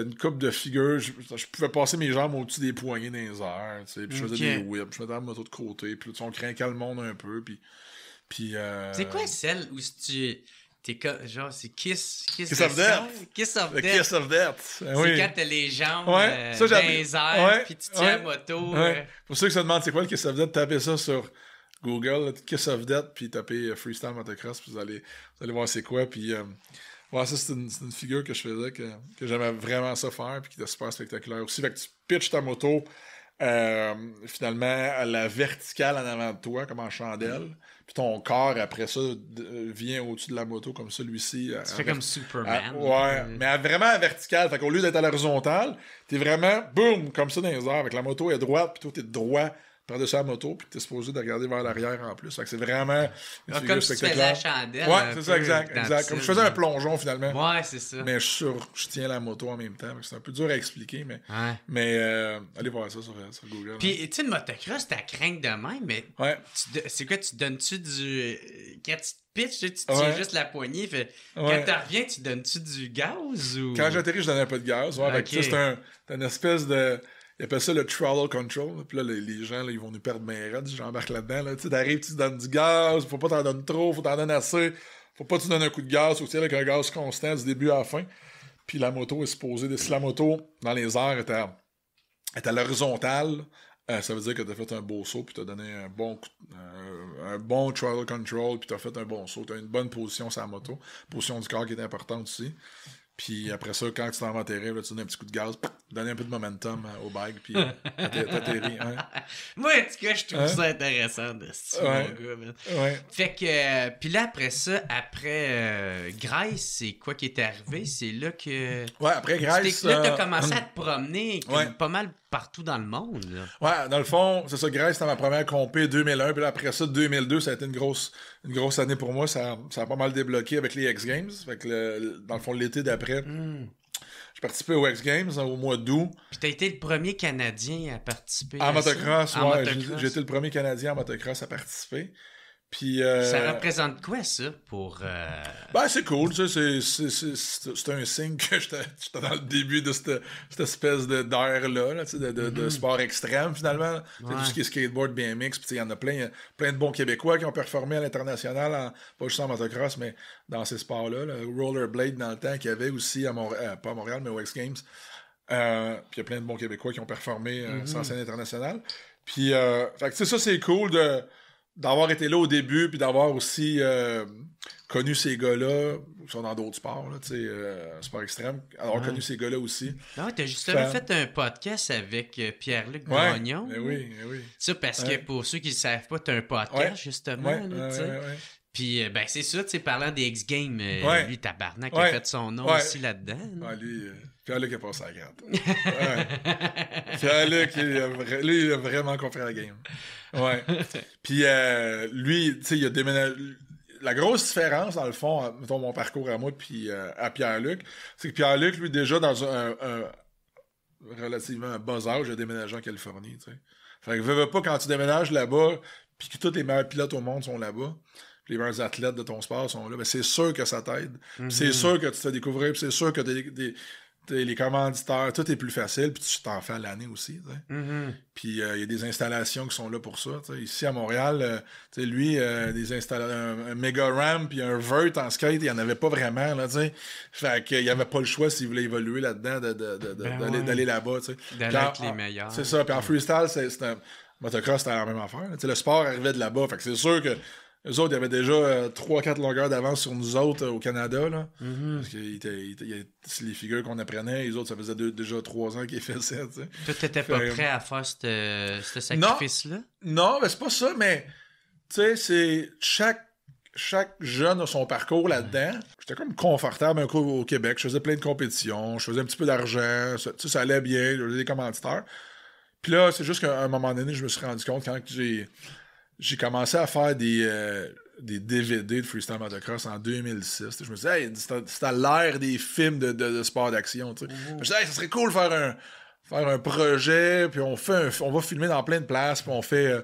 une coupe de figures. Je pouvais passer mes jambes au-dessus des poignets dans les airs. Tu sais, puis je faisais des whips. Je mettais la moto de côté. Puis on craquait le monde un peu. Puis c'est quoi celle où tu... T'es comme, genre, c'est Kiss of Death. Kiss of Death. Kiss of Death. C'est quand t'as les jambes dans les airs, puis tu tiens la moto. Pour ceux qui se demandent c'est quoi le Kiss of Death, tapez ça sur Google, Kiss of Death, puis tapez Freestyle Motocross, puis vous allez voir c'est quoi. Puis ça, c'est une figure que je faisais, que j'aimais vraiment ça faire, puis qui était super spectaculaire aussi. Fait que tu pitches ta moto finalement à la verticale en avant de toi, comme en chandelle. Puis ton corps, après ça, vient au-dessus de la moto, comme celui-ci. Tu fais comme Superman. Mais vraiment à verticale. Fait qu'au lieu d'être à l'horizontale, t'es vraiment, boum, comme ça dans les airs. Avec la moto est droite, puis toi, t'es droit par-dessus la moto, puis t'es supposé de regarder vers l'arrière en plus. Fait que c'est vraiment une figure comme si tu faisais la chandelle. Ouais, c'est ça, exact. Comme je faisais un plongeon, finalement. Ouais, c'est ça. Mais je tiens la moto en même temps. C'est un peu dur à expliquer, mais allez voir ça sur Google. Puis, tu sais, le motocross, t'as crainte de même, mais c'est quoi, tu donnes-tu du... Quand tu te pitches, tu tiens juste la poignée, quand tu reviens, tu donnes-tu du gaz ou... Quand j'atterris, je donnais un peu de gaz. Okay. C'est une espèce de... Ils appellent ça le throttle control. Puis là, les gens, là, ils vont nous perdre bien raide si j'embarque là-dedans. Là. Tu sais, t'arrives, tu donnes du gaz, faut pas t'en donner trop, faut t'en donner assez. Faut pas que tu donnes un coup de gaz, faut que tu ailles avec un gaz constant du début à la fin. Puis la moto est supposée... Si la moto, dans les airs, est à l'horizontale, ça veut dire que t'as fait un beau saut, puis t'as donné un bon throttle control, puis t'as fait un bon saut. T'as une bonne position sur la moto. Position du corps qui est importante aussi. Puis après ça, quand tu t'en vas atterrir, là, tu donnes un petit coup de gaz, donner un peu de momentum au bike, puis t'atterris. Hein. Moi, en tout cas, je trouve ça intéressant de ce mon gars. Man. Fait que, puis là, après ça, après Grace, c'est quoi qui est arrivé? C'est là que... Ouais, après Grace... Là, t'as commencé à te promener pas mal partout dans le monde. Là. Ouais, dans le fond, c'est ça, Grace, c'était ma première compé 2001, puis là, après ça, 2002, ça a été une grosse année pour moi. Ça a pas mal débloqué avec les X Games. Fait que, dans le fond, l'été d'après, j'ai participé aux X Games au mois d'août. Puis t'as été le premier Canadien à participer en motocross, ouais. J'ai été le premier Canadien en motocross à participer. Puis, ça représente quoi, ça, pour... Ben, c'est cool, tu sais, c'est un signe que j'étais dans le début de cette espèce d'air-là, là, tu sais, de sport extrême, finalement. Ouais. Tout ce qui est skateboard, BMX, puis il y en a plein de bons Québécois qui ont performé à l'international, pas juste en motocross, mais dans ces sports-là. Le Rollerblade, dans le temps, qu'il y avait aussi, pas à Montréal, mais aux X Games. Puis il y a plein de bons Québécois qui ont performé sur la scène internationale. Puis, fait que, tu sais, ça, c'est cool d'avoir été là au début, puis d'avoir aussi connu ces gars-là, qui sont dans d'autres sports, tu sais, sport extrême, avoir connu ces gars-là aussi. Non, t'as justement fait un podcast avec Pierre-Luc Gagnon. Oui. Ça, parce que pour ceux qui ne le savent pas, t'as un podcast, justement, tu sais. Puis, ben, c'est ça, tu sais, parlant des X-Games, lui, tabarnak, a fait son nom aussi là-dedans. Lui, Pierre-Luc a passé la gratte. Pierre-Luc, lui, il a vraiment compris la game. Ouais. Puis, lui, tu sais, il a déménagé. La grosse différence, dans le fond, mettons mon parcours à moi puis à Pierre-Luc, c'est que Pierre-Luc, lui, déjà, dans un relativement bas âge, a déménagé en Californie, tu sais. Fait que veux pas, quand tu déménages là-bas, puis que tous les meilleurs pilotes au monde sont là-bas, les meilleurs athlètes de ton sport sont là, mais c'est sûr que ça t'aide. C'est sûr que tu te découvres, c'est sûr que les commanditaires, tout est plus facile, puis tu t'en fais à l'année aussi. Puis il y a des installations qui sont là pour ça. Ici à Montréal, lui, un Mega Ramp puis un Vert en skate, il n'y en avait pas vraiment. Là, fait qu'il n'y avait pas le choix s'il voulait évoluer là-dedans d'aller là-bas. D'aller avec les meilleurs. C'est ça. Puis en freestyle, motocross, c'était la même affaire. Le sport arrivait de là-bas. Fait que c'est sûr que eux autres, ils avaient déjà 3-4 longueurs d'avance sur nous autres au Canada. Là. Parce que les figures qu'on apprenait, les autres, ça faisait déjà 3 ans qu'ils faisaient. Toi, t'étais pas prêt à faire ce sacrifice-là? Non, mais c'est pas ça, mais tu sais, c'est chaque jeune a son parcours là-dedans. J'étais comme confortable un coup au Québec. Je faisais plein de compétitions, je faisais un petit peu d'argent, ça allait bien, j'avais des commanditaires. Puis là, c'est juste qu'à un moment donné, je me suis rendu compte quand j'ai commencé à faire des DVD de freestyle motocross en 2006. Je me suis dit, hey, c'est à l'ère des films de sport d'action. Je me suis dit, hey, ça serait cool de faire un projet, puis on va filmer dans plein de places, puis on fait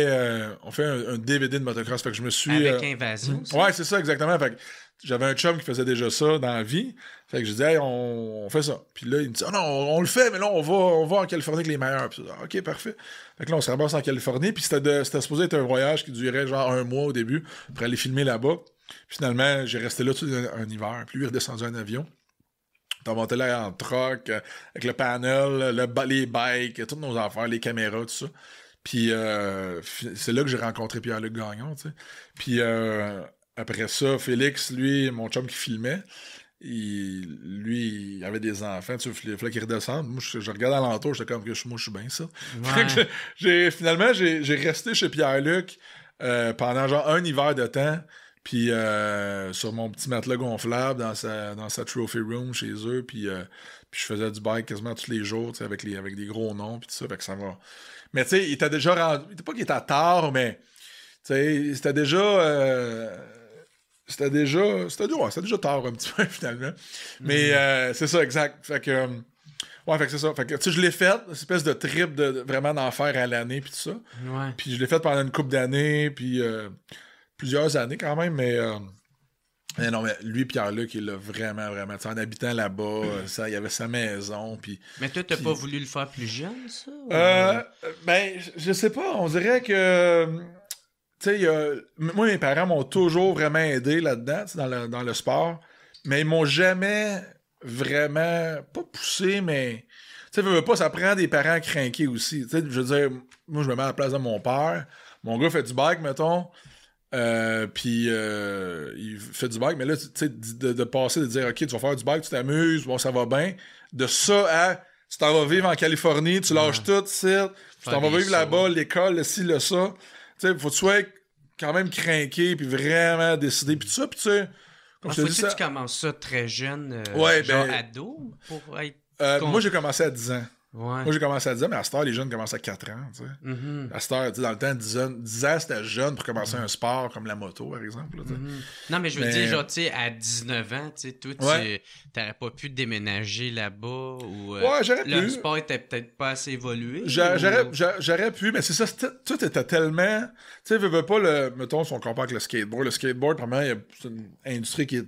un DVD de motocross. Fait que je me suis... Avec Invasion, ça? Ouais, c'est ça, exactement. Fait que j'avais un chum qui faisait déjà ça dans la vie. Fait que je disais, hey, on fait ça. Puis là, il me dit, non, on le fait, mais là, on va en Californie avec les meilleurs. Puis, ok, parfait. Fait que là, on se ramasse en Californie. Puis c'était supposé être un voyage qui durait genre 1 mois au début pour aller filmer là-bas. Puis finalement, j'ai resté là tout un hiver. Puis lui, il est redescendu en avion. On montait là en truck, avec le panel, les bikes, toutes nos affaires, les caméras, tout ça. Puis c'est là que j'ai rencontré Pierre-Luc Gagnon, tu sais. Puis après ça, Félix, lui, mon chum qui filmait, il avait des enfants, tu sais, il fallait qu'il redescende. Moi, je regardais alentour, j'étais comme que moi, je suis bien ça. Ouais. Finalement, j'ai resté chez Pierre-Luc pendant genre un hiver de temps, puis sur mon petit matelas gonflable dans sa trophy room chez eux, puis je faisais du bike quasiment tous les jours, tu sais, avec des gros noms, puis tout ça, fait que ça va... Mais tu sais, il était déjà rendu... Pas qu'il était à tard, mais... Tu sais, c'était déjà... C'était déjà tard un petit peu, finalement. Mais c'est ça, exact. Fait que... ouais, fait que c'est ça. Fait que, tu sais, je l'ai fait, une espèce de trip de vraiment d'en faire à l'année, puis tout ça. Ouais. Puis je l'ai fait pendant une couple d'années, puis plusieurs années quand même, mais non, mais lui, Pierre-Luc, il l'a vraiment, vraiment... Tu sais, en habitant là-bas, il avait sa maison, puis... Mais toi, t'as pas voulu le faire plus jeune, ça? Ben, je sais pas, on dirait que... Tu sais, moi, mes parents m'ont toujours vraiment aidé là-dedans, dans le sport, mais ils m'ont jamais vraiment... Pas poussé, mais... Tu sais, veux pas, ça prend des parents crinqués aussi. Tu sais, je veux dire, moi, je me mets à la place de mon père. Mon gars fait du bike, mettons... puis il fait du bike, mais là, tu sais, de passer, de dire, OK, tu vas faire du bike, tu t'amuses, bon, ça va bien. De ça à, tu t'en vas vivre en Californie, tu lâches tout, tu t'en vas vivre là-bas, l'école, le ci, le ça. Tu sais, faut que tu sois quand même craqué, puis vraiment décidé, puis tout ça, puis tu sais, comme je te dis ça... Faut que tu commences ça très jeune, ouais, genre ben, ado, pour être... moi, j'ai commencé à 10 ans. Ouais. Moi, j'ai commencé à 10 ans, mais à cette heure, les jeunes commencent à 4 ans, tu sais. À cette heure, tu sais, dans le temps, 10 ans, c'était jeune pour commencer un sport comme la moto, par exemple. Là, non, mais je veux dire, genre, tu sais, à 19 ans, tu sais, toi, t'aurais pas pu déménager là-bas ou... ouais, j'aurais pu. Le sport était peut-être pas assez évolué. J'aurais pu, mais c'est ça, tout était tellement... Tu sais, veux pas mettons, si on compare avec le skateboard. Le skateboard, premièrement, c'est une industrie qui est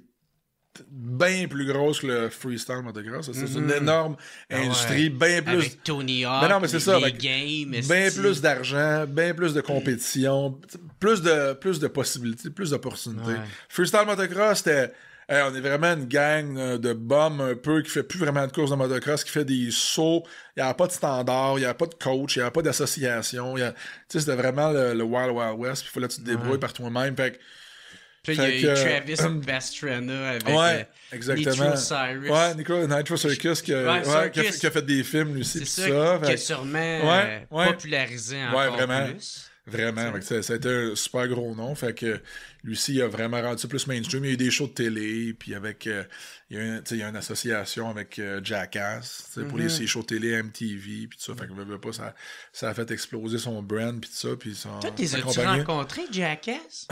bien plus grosse que le freestyle motocross. C'est une énorme industrie, bien plus... Avec Tony Hawk, mais non, mais c'est ça, les games... Bien plus d'argent, bien plus de compétition, plus de possibilités, plus d'opportunités. Ouais. Freestyle motocross, c'était... on est vraiment une gang de bums un peu qui fait plus vraiment de courses de motocross, qui fait des sauts. Il n'y avait pas de standard, il n'y avait pas de coach, il n'y avait pas d'association. Tu sais, c'était vraiment le Wild Wild West, puis il fallait que tu te débrouilles par toi-même. Fait que... Puis il y a eu Travis Pastrana avec exactement. Nitro Cyrus. Ouais, Nitro Circus qui a fait des films lui aussi. C'est ça qui a sûrement popularisé encore plus. Vraiment, ça a été un super gros nom. Fait que lui aussi, il a vraiment rendu ça plus mainstream. Il y a eu des shows de télé, puis avec il y a une association avec Jackass pour ces shows de télé MTV, puis tout ça. Fait que veut pas, ça a fait exploser son brand, puis tout ça. Puis toi, as-tu rencontré Jackass?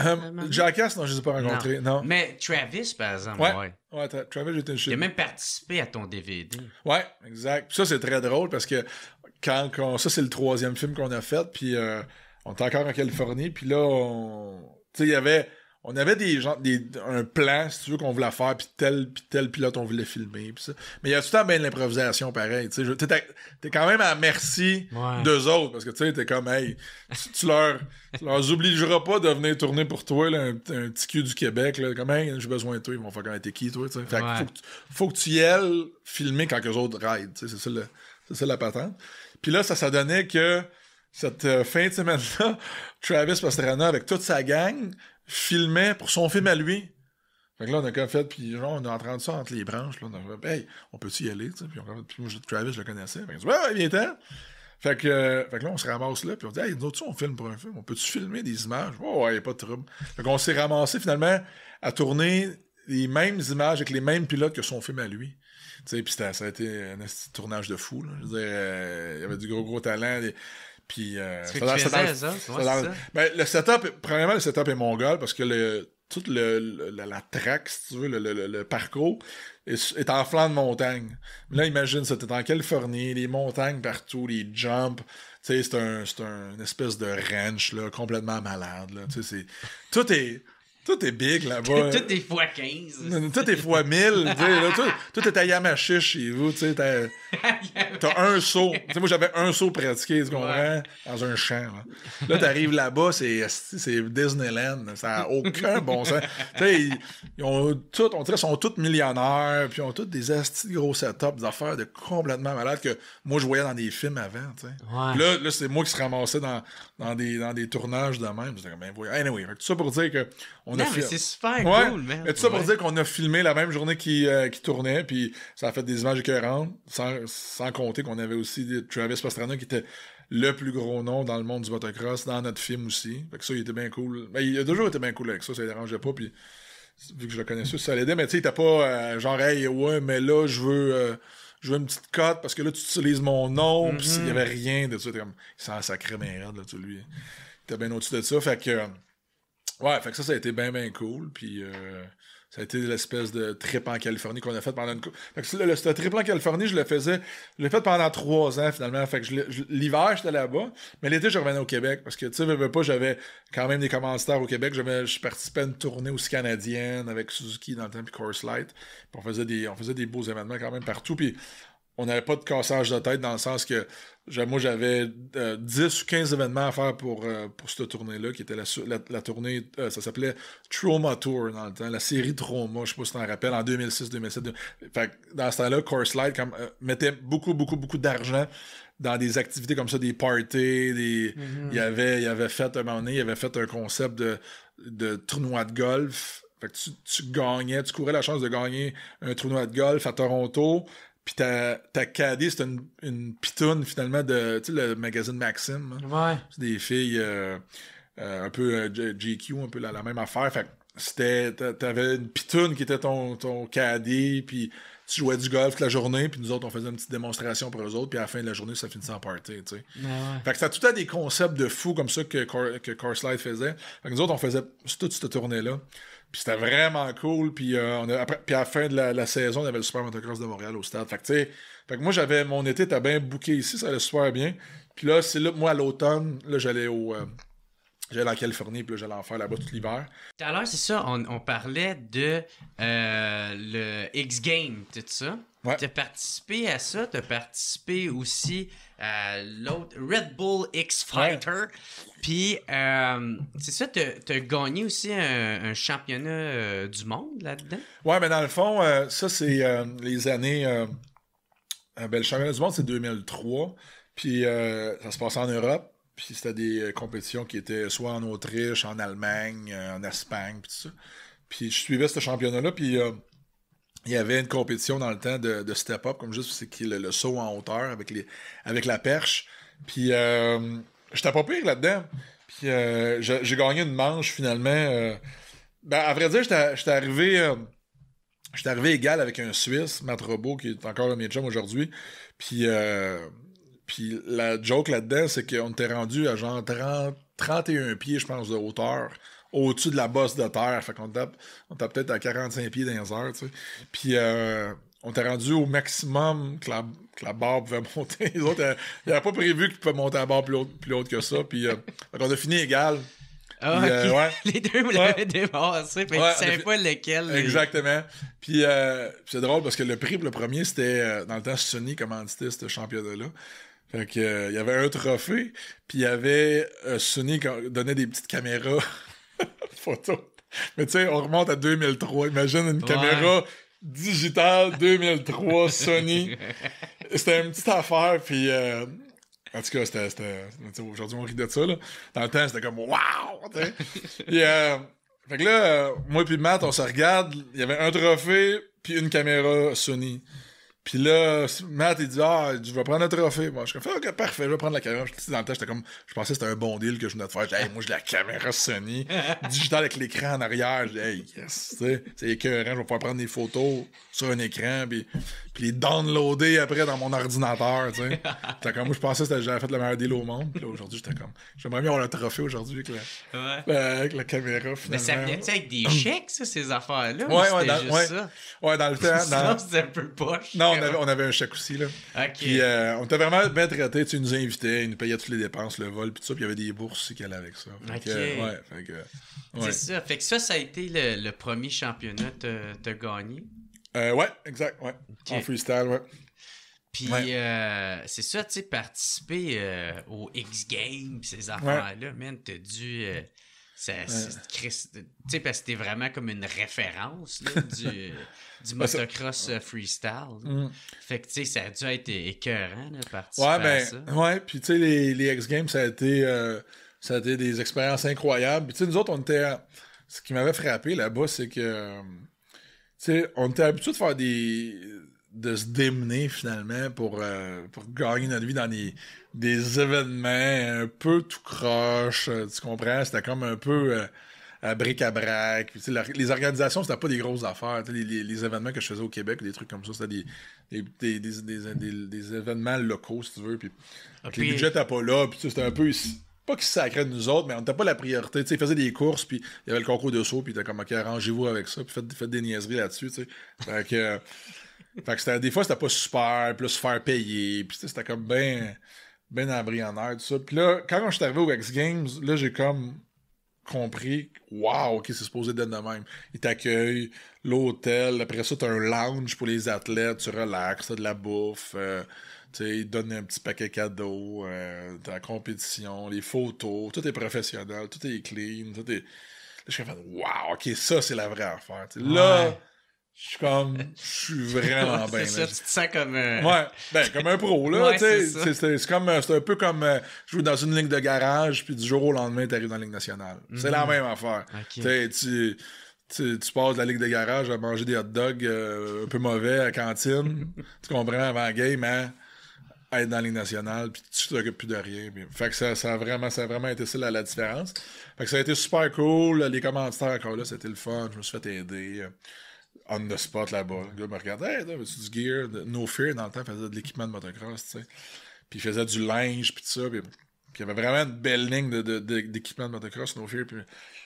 Jackass, non, je ne les ai pas rencontrés. Non. Mais Travis, par exemple, ouais, Travis, j'étais chez... Il a même participé à ton DVD. Ouais, exact. Puis ça, c'est très drôle parce que ça, c'est le 3e film qu'on a fait, puis on était encore en Californie, puis là, tu sais, il y avait... on avait un plan, si tu veux, qu'on voulait faire, puis tel pilote, on voulait filmer, puis ça. Mais il y a tout le temps bien de l'improvisation, pareil. Tu sais, t'es quand même à merci d'eux autres, parce que tu sais, t'es comme, hey, tu leur obligeras pas de venir tourner pour toi, là, un petit cul du Québec, là, comme, hey, j'ai besoin de toi, ils vont faire connaître t'es qui, toi, tu sais. Fait que faut que tu y ailles filmer quand eux autres raident, tu sais, c'est ça la patente. Puis là, ça donnait que cette fin de semaine-là, Travis Pastrana, avec toute sa gang, filmait pour son film à lui. Fait que là, on a comme fait, puis genre, on est en train de ça entre les branches, là, on a fait, hey, on peut-tu y aller, tu sais, puis moi, Travis, je le connaissais. Fait que ouais, viens-t'en. Fait que là, on se ramasse là, puis on dit, hey, nous autres, on filme pour un film, on peut-tu filmer des images? Oh, ouais, y a pas de trouble. Fait qu'on s'est ramassé, finalement, à tourner les mêmes images avec les mêmes pilotes que son film à lui. Tu sais, puis ça a été un tournage de fou, là. Je veux dire, il y avait du gros talent, puis le setup, premièrement, le setup est mongol parce que toute la track, si tu veux, le parcours est en flanc de montagne. Là, imagine ça, t'es en Californie, les montagnes partout, les jumps. Tu sais, c'est un espèce de ranch là, complètement malade. Là. Tu sais, tout est big là-bas. Tout est fois 15. Tout est fois 1000. Tout est à Yamachiche chez vous. T'as un saut. T'sais, moi, j'avais un saut pratiqué, tu comprends? Dans un champ. Là, t'arrives là-bas, c'est Disneyland. Ça n'a aucun bon sens. Ils ont tout, on dirait, sont tous millionnaires, puis ils ont tous des astis de gros setups, des affaires de complètement malades que moi, je voyais dans des films avant. Ouais. Là, c'est moi qui se ramassais dans des tournages de même. J'étais comme, ben, anyway, tout ça pour dire que mais c'est super cool, man. Mais tout ça pour dire qu'on a filmé la même journée qui tournait, puis ça a fait des images écœurantes, sans compter qu'on avait aussi Travis Pastrana qui était le plus gros nom dans le monde du motocross, dans notre film aussi. Fait que ça, il était bien cool. Ben, il a toujours été bien cool avec ça, ça ne dérangeait pas, puis vu que je le connaissais, ça l'aidait, mais tu sais, il était pas genre, hey, ouais, mais là, je veux une petite cote parce que là, tu utilises mon nom, puis il y avait rien de ça. Comme, il s'en sacrait bien raide, là, tu lui. Il était bien au-dessus de ça, fait que... Ouais, fait que ça a été bien, bien cool. Puis ça a été l'espèce de trip en Californie qu'on a fait pendant une couple. Fait que ce trip en Californie, je l'ai fait pendant 3 ans finalement. Fait que l'hiver, j'étais là-bas. Mais l'été, je revenais au Québec. Parce que, tu sais, j'avais quand même des commanditaires au Québec. Je participais à une tournée aussi canadienne avec Suzuki dans le temps, puis Coors Light. Puis on faisait des beaux événements quand même partout. Puis on n'avait pas de cassage de tête dans le sens que moi, j'avais 10 ou 15 événements à faire pour cette tournée-là, qui était la tournée, ça s'appelait Trauma Tour dans le temps, la série Trauma, je sais pas si tu t'en rappelles, en 2006-2007. Fait que dans ce temps-là, Coors Light mettait beaucoup, beaucoup, beaucoup d'argent dans des activités comme ça, des parties, il avait fait, à un moment donné, il avait fait un concept de tournoi de golf. Fait que tu courais la chance de gagner un tournoi de golf à Toronto. Puis ta caddie, c'était une pitoune, finalement, de, tu sais, le magazine Maxime. Ouais. C'est des filles un peu GQ, un peu la même affaire. Fait que t'avais une pitoune qui était ton caddie, puis tu jouais du golf toute la journée, puis nous autres, on faisait une petite démonstration pour eux autres, puis à la fin de la journée, ça finissait en party, tu sais. Ouais. Fait que c'était tout à des concepts de fous comme ça que Coors Light faisait. Fait que nous autres, on faisait toute cette tournée-là. Puis c'était vraiment cool. Puis puis à la fin de la saison, on avait le Super Motocross de Montréal au stade. Fait que, tu sais, moi, mon été était bien booké ici, ça allait super bien. Puis là, c'est là, moi, à l'automne, là, j'allais en Californie, puis là, j'allais en faire là-bas tout l'hiver. Tout à l'heure, c'est ça, on parlait de le X-Game, tout ça. Ouais. Tu as participé à ça, tu as participé aussi à l'autre Red Bull X-Fighter. Ouais. Puis, c'est ça, tu as gagné aussi un championnat du monde là-dedans? Ouais, mais dans le fond, ça, c'est les années... le championnat du monde, c'est 2003. Puis, ça se passait en Europe. Puis, c'était des compétitions qui étaient soit en Autriche, en Allemagne, en Espagne, puis tout ça. Puis, je suivais ce championnat-là, puis... il y avait une compétition dans le temps de step-up, comme juste c'est le saut en hauteur avec la perche. Puis j'étais pas pire là-dedans. Puis j'ai gagné une manche finalement. À vrai dire, j'étais arrivé égal avec un Suisse, Matt Robot, qui est encore un de mes chums aujourd'hui. Puis la joke là-dedans, c'est qu'on était rendu à genre 31 pieds, je pense, de hauteur, au-dessus de la bosse de terre. Fait qu'on tape peut-être à 45 pieds dans les heures, tu sais. Puis on était rendu au maximum que la barre pouvait monter. Les autres, ils n'avaient pas prévu qu'ils pouvaient monter la barre plus haute que ça. Puis on a fini égal Ah, Puis, ok. ouais. Les deux me l'avaient dépassé, mais Ouais, tu savais pas lequel. Exactement. Puis c'est drôle parce que le prix pour le premier, c'était dans le temps Sony commanditait ce championnat-là. Fait que il y avait un trophée, puis il y avait Sony qui donnait des petites caméras photo. Mais tu sais, on remonte à 2003. Imagine une caméra digitale 2003 Sony. C'était une petite affaire, puis en tout cas, c'était aujourd'hui on rit de ça là. Dans le temps, c'était comme waouh. Puis fait que là, moi puis Matt, on se regarde. Il y avait un trophée puis une caméra Sony. Puis là, Matt, il dit je vais prendre un trophée. Moi, je suis comme, ok, parfait, je vais prendre la caméra. Dans le temps, je pensais que c'était un bon deal que je venais de faire. Je dis, hey, moi, j'ai la caméra Sony, digital avec l'écran en arrière. Je dis, hey, yes, tu sais, c'est écœurant, je vais pouvoir prendre des photos sur un écran, puis les downloader après dans mon ordinateur, tu sais. J'étais comme, moi, je pensais que j'avais fait le meilleur deal au monde. Puis là, aujourd'hui, j'étais comme, j'aimerais bien avoir un trophée aujourd'hui avec la caméra, finalement. Mais ça venait-tu avec des chèques, ça, ces affaires-là? Ouais, dans le temps. Sinon, c'était un peu poche. Non, on avait un chèque aussi, là. OK. Puis on était vraiment bien traités. Tu nous invitait, ils nous payaient toutes les dépenses, le vol, puis tout ça. Puis il y avait des bourses aussi qui allaient avec ça. OK. Ouais. C'est ça. Fait que ça a été le premier championnat que t'as gagné. Ouais, exact, ouais. Okay. En freestyle, ouais. Puis c'est ça, tu sais, participer aux X-Games, ces affaires-là, man, t'as dû... tu sais, parce que t'es vraiment comme une référence là, du motocross freestyle. Fait que, tu sais, ça a dû être écœurant de participer à ça. Ouais, puis tu sais, les X-Games, ça a été des expériences incroyables. Puis tu sais, nous autres, on était... Ce qui m'avait frappé là-bas, c'est que... Tu sais, on était habitués de faire de se démener, finalement, pour gagner notre vie dans des événements un peu tout croche, tu comprends? C'était comme un peu à bric-à-brac. Puis, les organisations, c'était pas des grosses affaires. Les événements que je faisais au Québec, des trucs comme ça, c'était des événements locaux, si tu veux. Puis, les budgets n'étaient pas là. Puis c'était un peu... Pas qu'ils se sacraient de nous autres, mais on n'était pas la priorité. T'sais, ils faisaient des courses, puis il y avait le concours de saut, puis t'es comme, OK, arrangez-vous avec ça, puis faites des niaiseries là-dessus, tu sais. Fait que des fois, c'était pas super, puis là, se faire payer, puis c'était comme ben embryonnaire, tout ça. Puis là, quand je suis arrivé aux X-Games, là, j'ai comme compris, wow, OK, c'est supposé d'être de même. Ils t'accueillent, l'hôtel, après ça, t'as un lounge pour les athlètes, tu relaxes, t'as de la bouffe, tu sais, ils te donnent un petit paquet cadeau, t'as la compétition, les photos, tout est professionnel, tout est clean, tout est... Là, je suis comme, wow, OK, ça, c'est la vraie affaire. T'sais. Là, je suis vraiment bien. C'est ça, tu te sens comme... comme un pro, là, tu sais. C'est un peu comme jouer dans une ligne de garage, puis du jour au lendemain, t'arrives dans la Ligue nationale. C'est la même affaire. Okay. Tu passes de la ligue de garage à manger des hot dogs un peu mauvais à la cantine, tu comprends, avant la game, hein? Être dans la Ligue nationale, puis tu t'occupes plus de rien. Puis, fait que ça a vraiment été ça la différence. Fait que ça a été super cool. Les commentaires encore là, c'était le fun. Je me suis fait aider. On the spot là-bas. Le gars me regardait, hey, veux-tu du gear? No Fear, dans le temps, faisait de l'équipement de motocross, tu sais. Puis il faisait du linge, puis tout ça. Puis il y avait vraiment une belle ligne d'équipement de motocross, No Fear. Puis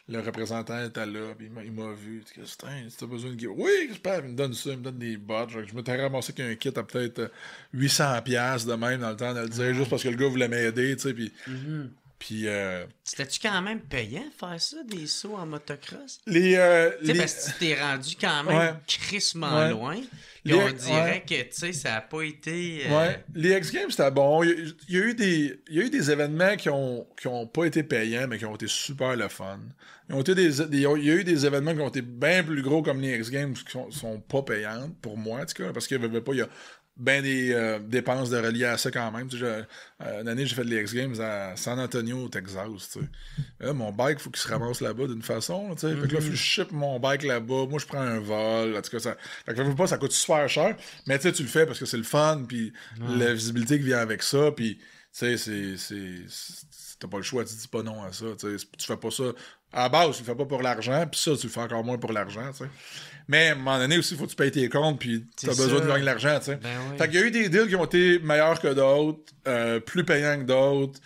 le représentant était là, puis il m'a vu. Tu dis, si t'as besoin de gear. Oui, j'espère. Il me donne ça, il me donne des bottes. Genre, je m'étais ramassé qu'un kit à peut-être 800$ de même dans le temps de le dire, juste parce que le gars voulait m'aider, tu sais. Puis. Puis, c'était-tu quand même payant faire ça, des sauts en motocross? Tu sais, parce que tu t'es rendu quand même crissement loin. Puis on dirait que, tu sais, ça n'a pas été... Les X-Games, c'était bon. Il y a eu des événements qui ont pas été payants, mais qui ont été super le fun. Il y a eu des événements qui ont été bien plus gros comme les X-Games qui sont pas payantes, pour moi, en tout cas, parce qu'il y a ben des dépenses de relier à ça quand même. Tu sais, une année, j'ai fait les X-Games à San Antonio, au Texas. Tu sais. Mon bike, il faut qu'il se ramasse là-bas d'une façon. Tu sais. Fait que là, il faut que je ship mon bike là-bas. Moi, je prends un vol. En tout cas, ça coûte super cher. Mais tu sais, tu le fais parce que c'est le fun. Puis la visibilité qui vient avec ça. Puis, tu sais, t'as pas le choix. Tu dis pas non à ça. Tu fais pas ça. À la base, tu le fais pas pour l'argent. Puis ça, tu le fais encore moins pour l'argent. Tu sais. Mais à un moment donné aussi, il faut que tu payes tes comptes, puis tu as besoin de gagner de l'argent, tu sais. Fait qu'il y a eu des deals qui ont été meilleurs que d'autres, plus payants que d'autres,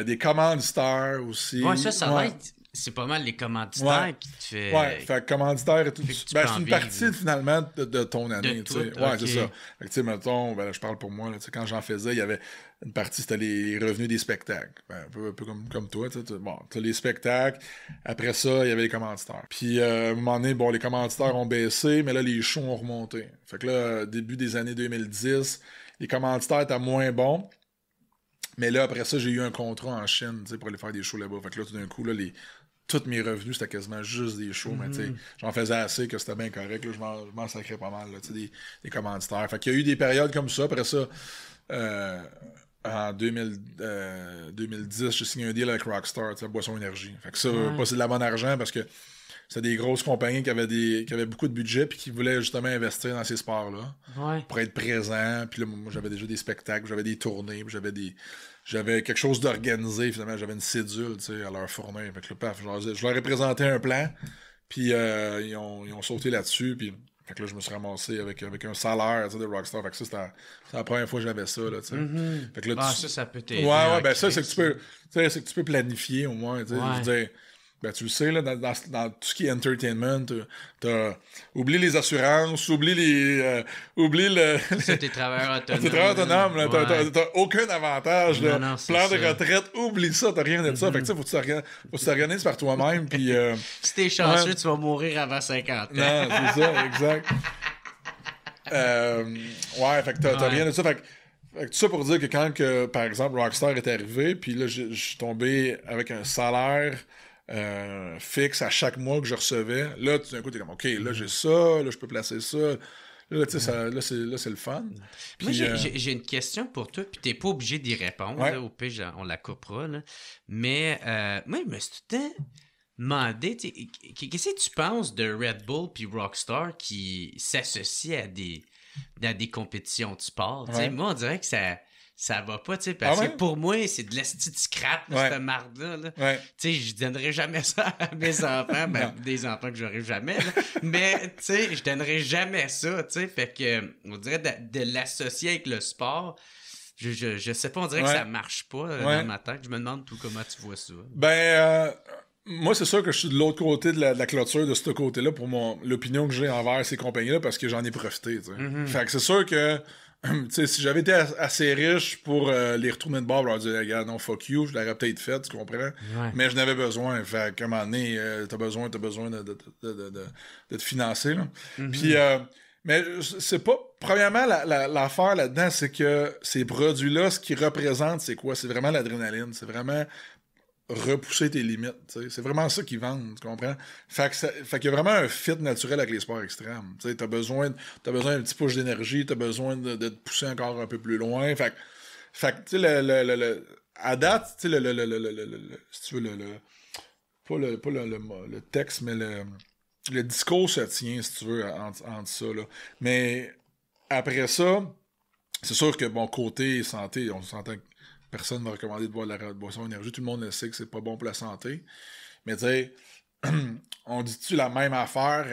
des commanditaires aussi. Ouais, ça va être c'est pas mal les commanditaires qui te fait... Ouais, fait que commanditaire et tout. Ben, c'est une partie, finalement, de ton année, tu sais. Ouais, c'est ça. Fait que, tu sais, mettons, ben, je parle pour moi, là, tu sais, quand j'en faisais, il y avait une partie, c'était les revenus des spectacles. Ben, un peu comme toi, tu sais. Bon, t'as les spectacles. Après ça, il y avait les commanditaires. Puis, à un moment donné, bon, les commanditaires ont baissé, mais là, les shows ont remonté. Fait que là, début des années 2010, les commanditaires étaient moins bons. Mais là, après ça, j'ai eu un contrat en Chine, tu sais, pour aller faire des shows là-bas. Fait que là, tout d'un coup, là, tous mes revenus, c'était quasiment juste des shows, mais tu sais, j'en faisais assez que c'était bien correct, là, je m'en sacrais pas mal, là, tu sais, des commanditaires. Fait qu'il y a eu des périodes comme ça. Après ça, en 2010, j'ai signé un deal avec Rockstar, tu sais, Boisson Énergie. Fait que ça, pas c'est de la bonne argent parce que c'était des grosses compagnies qui avaient beaucoup de budget puis qui voulaient justement investir dans ces sports-là pour être présents. Puis là, moi, j'avais déjà des spectacles, j'avais des tournées, puis j'avais quelque chose d'organisé, finalement, j'avais une cédule, tu sais, à leur fournir. Fait que là, paf, je leur ai présenté un plan, puis ils ont sauté là-dessus, puis fait que là, je me suis ramassé avec un salaire, tu sais, de Rockstar. Fait que ça, c'était la première fois que j'avais ça, là, tu sais. Fait que là, ça peut t'aider. Ouais, ben ça, c'est que tu peux planifier, au moins, tu sais. Je veux dire, ben, tu le sais, là, dans tout ce qui est entertainment, oublie les assurances, oublie le... Ça, t'es travailleur autonome. T'es travailleur autonome, là. T'as aucun avantage, là. Non, plan de retraite, oublie ça, t'as rien de ça. Fait que, tu sais, faut que tu t'organises par toi-même, puis... Si t'es chanceux, tu vas mourir avant 50 ans. Non, c'est ça, exact. Ouais, fait que t'as rien de ça. Fait que tout ça pour dire que quand, par exemple, Rockstar est arrivé, puis là, je suis tombé avec un salaire... fixe à chaque mois que je recevais. Là, tout d'un coup, t'es comme, OK, là, j'ai ça, là, je peux placer ça. Là, tu sais, là, c'est le fun. Puis, moi, j'ai une question pour toi, puis t'es pas obligé d'y répondre. Là, au pire, on la coupera. Là. Mais moi, je me suis tout le temps demandé, qu'est-ce que tu penses de Red Bull puis Rockstar qui s'associent à des compétitions de sport? Moi, on dirait que ça va pas, tu sais, parce que pour moi, c'est de l'esti de scrap, cette marde-là. Là. Tu sais, je donnerai jamais ça à mes enfants, des enfants que j'aurai jamais, là. Mais, tu sais, je donnerai jamais ça, tu sais, fait que, on dirait de l'associer avec le sport, je sais pas, on dirait que ça marche pas dans ma tête. Je me demande tout comment tu vois ça. Ben, moi, c'est sûr que je suis de l'autre côté de la clôture, de ce côté-là, pour l'opinion que j'ai envers ces compagnies-là, parce que j'en ai profité, tu sais. Fait que c'est sûr que t'sais, si j'avais été assez riche pour les retourner de bord et leur dire, regarde, non, fuck you, je l'aurais peut-être fait, tu comprends? Mais je n'avais besoin. Fait qu'à un moment donné, t'as besoin de te financer. Là. Puis, mais c'est pas. Premièrement, l'affaire là-dedans, c'est que ces produits-là, ce qu'ils représentent, c'est quoi? C'est vraiment l'adrénaline. C'est vraiment repousser tes limites. T'sais. C'est vraiment ça qu'ils vendent, tu comprends? Fait qu'il y a vraiment un fit naturel avec les sports extrêmes. T'as besoin d'un petit push d'énergie, t'as besoin de te pousser encore un peu plus loin. Fait que tu sais, à date, tu sais, si tu veux, pas le texte, mais le discours se tient, si tu veux, entre ça. Là. Mais après ça, c'est sûr que, bon, côté santé, on s'entend que personne ne m'a recommandé de boire de la boisson énergie. Tout le monde le sait que c'est pas bon pour la santé. Mais tu sais, on dit-tu la même affaire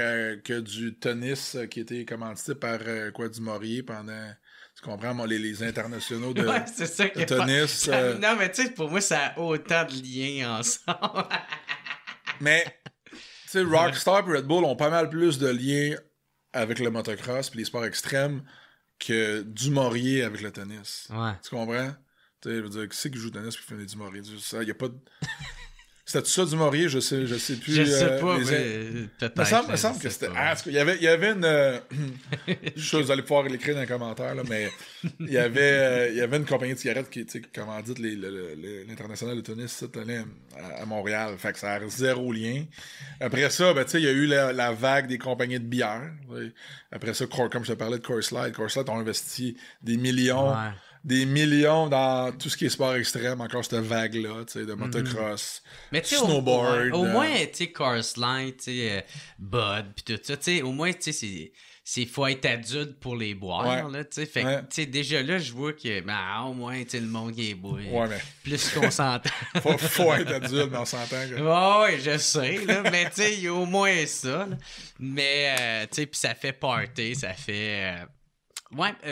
que du tennis qui était commandité par du Maurier pendant... Tu comprends, moi, les internationaux de, c'est ça de tennis. Non, mais tu sais, pour moi, ça a autant de liens ensemble. Mais, tu sais, Rockstar et Red Bull ont pas mal plus de liens avec le motocross et les sports extrêmes que du Maurier avec le tennis. Tu comprends? Tu sais, je veux dire, qui c'est qui joue au tennis et qui fait du Maurier? Il n'y a pas de... C'était ça du Maurier? Je sais plus. Je sais pas, mais peut-être. Il me semble que c'était... il y avait une... je suis vous allez pouvoir l'écrire dans les commentaires, là, mais il y avait une compagnie de cigarettes qui commandite l'international de tennis à Montréal. Fait que ça a zéro lien. Après ça, ben, tu sais, il y a eu la vague des compagnies de bière. Après ça, comme je te parlais de Coors Light ont investi des millions... Des millions dans tout ce qui est sport extrême, encore cette vague-là, tu sais, de motocross, snowboard. Au moins, tu sais, Coors Light, tu sais, Bud, pis tout ça, tu sais, au moins, tu sais, c'est faut être adulte pour les boire, là, tu sais, fait que, tu sais, déjà là, je vois que, ben, au moins, tu sais, le monde qui est beau, plus qu'on s'entend. faut être adulte, mais on s'entend. Ouais, je sais, là, mais tu sais, il y a au moins ça, là. Mais, tu sais, pis ça fait party, ça fait...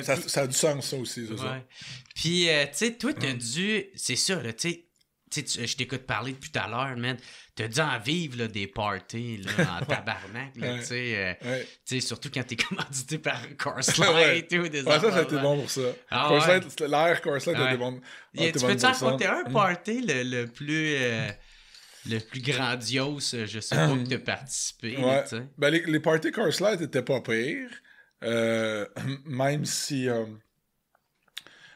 ça a du sens, ça aussi, c'est ça. Puis, tu sais, toi, t'as dû... C'est ça, là, tu sais, Tu sais, je t'écoute parler depuis tout à l'heure, man. T'as dû en vivre là, des parties là, en tabarnak. Là, tu sais, surtout quand t'es commandité par Coors Light ou des ça a été bon pour ça. Coors Light, l'air Coors Light a été bon. Tu peux-tu raconter un party le plus grandiose, je sais pas, que t'as participé? Ouais. Là, ben, les parties Coors Light étaient pas pires. Même si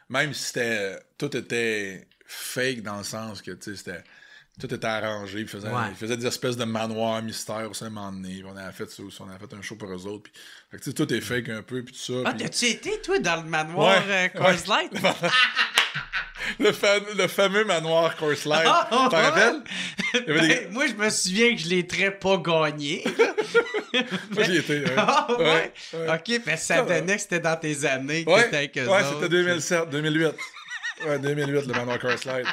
c'était tout était fake dans le sens que tu sais tout était arrangé, ils faisaient des espèces de manoirs mystères aussi à un moment donné. On avait fait ça aussi, on avait fait un show pour eux autres. Puis, fait que, tout est fake un peu, puis tout ça. Ah, t'as-tu été, toi, dans le manoir Coors Light? Le fameux manoir Coors Light. T'en rappelles? Moi, je me souviens que je l'ai très pas gagné. Moi, j'y étais. Ok, mais ça donnait que c'était dans tes années que t'étais avec eux autres. C'était 2007, 2008. Ouais, 2008, le manoir Coors Light.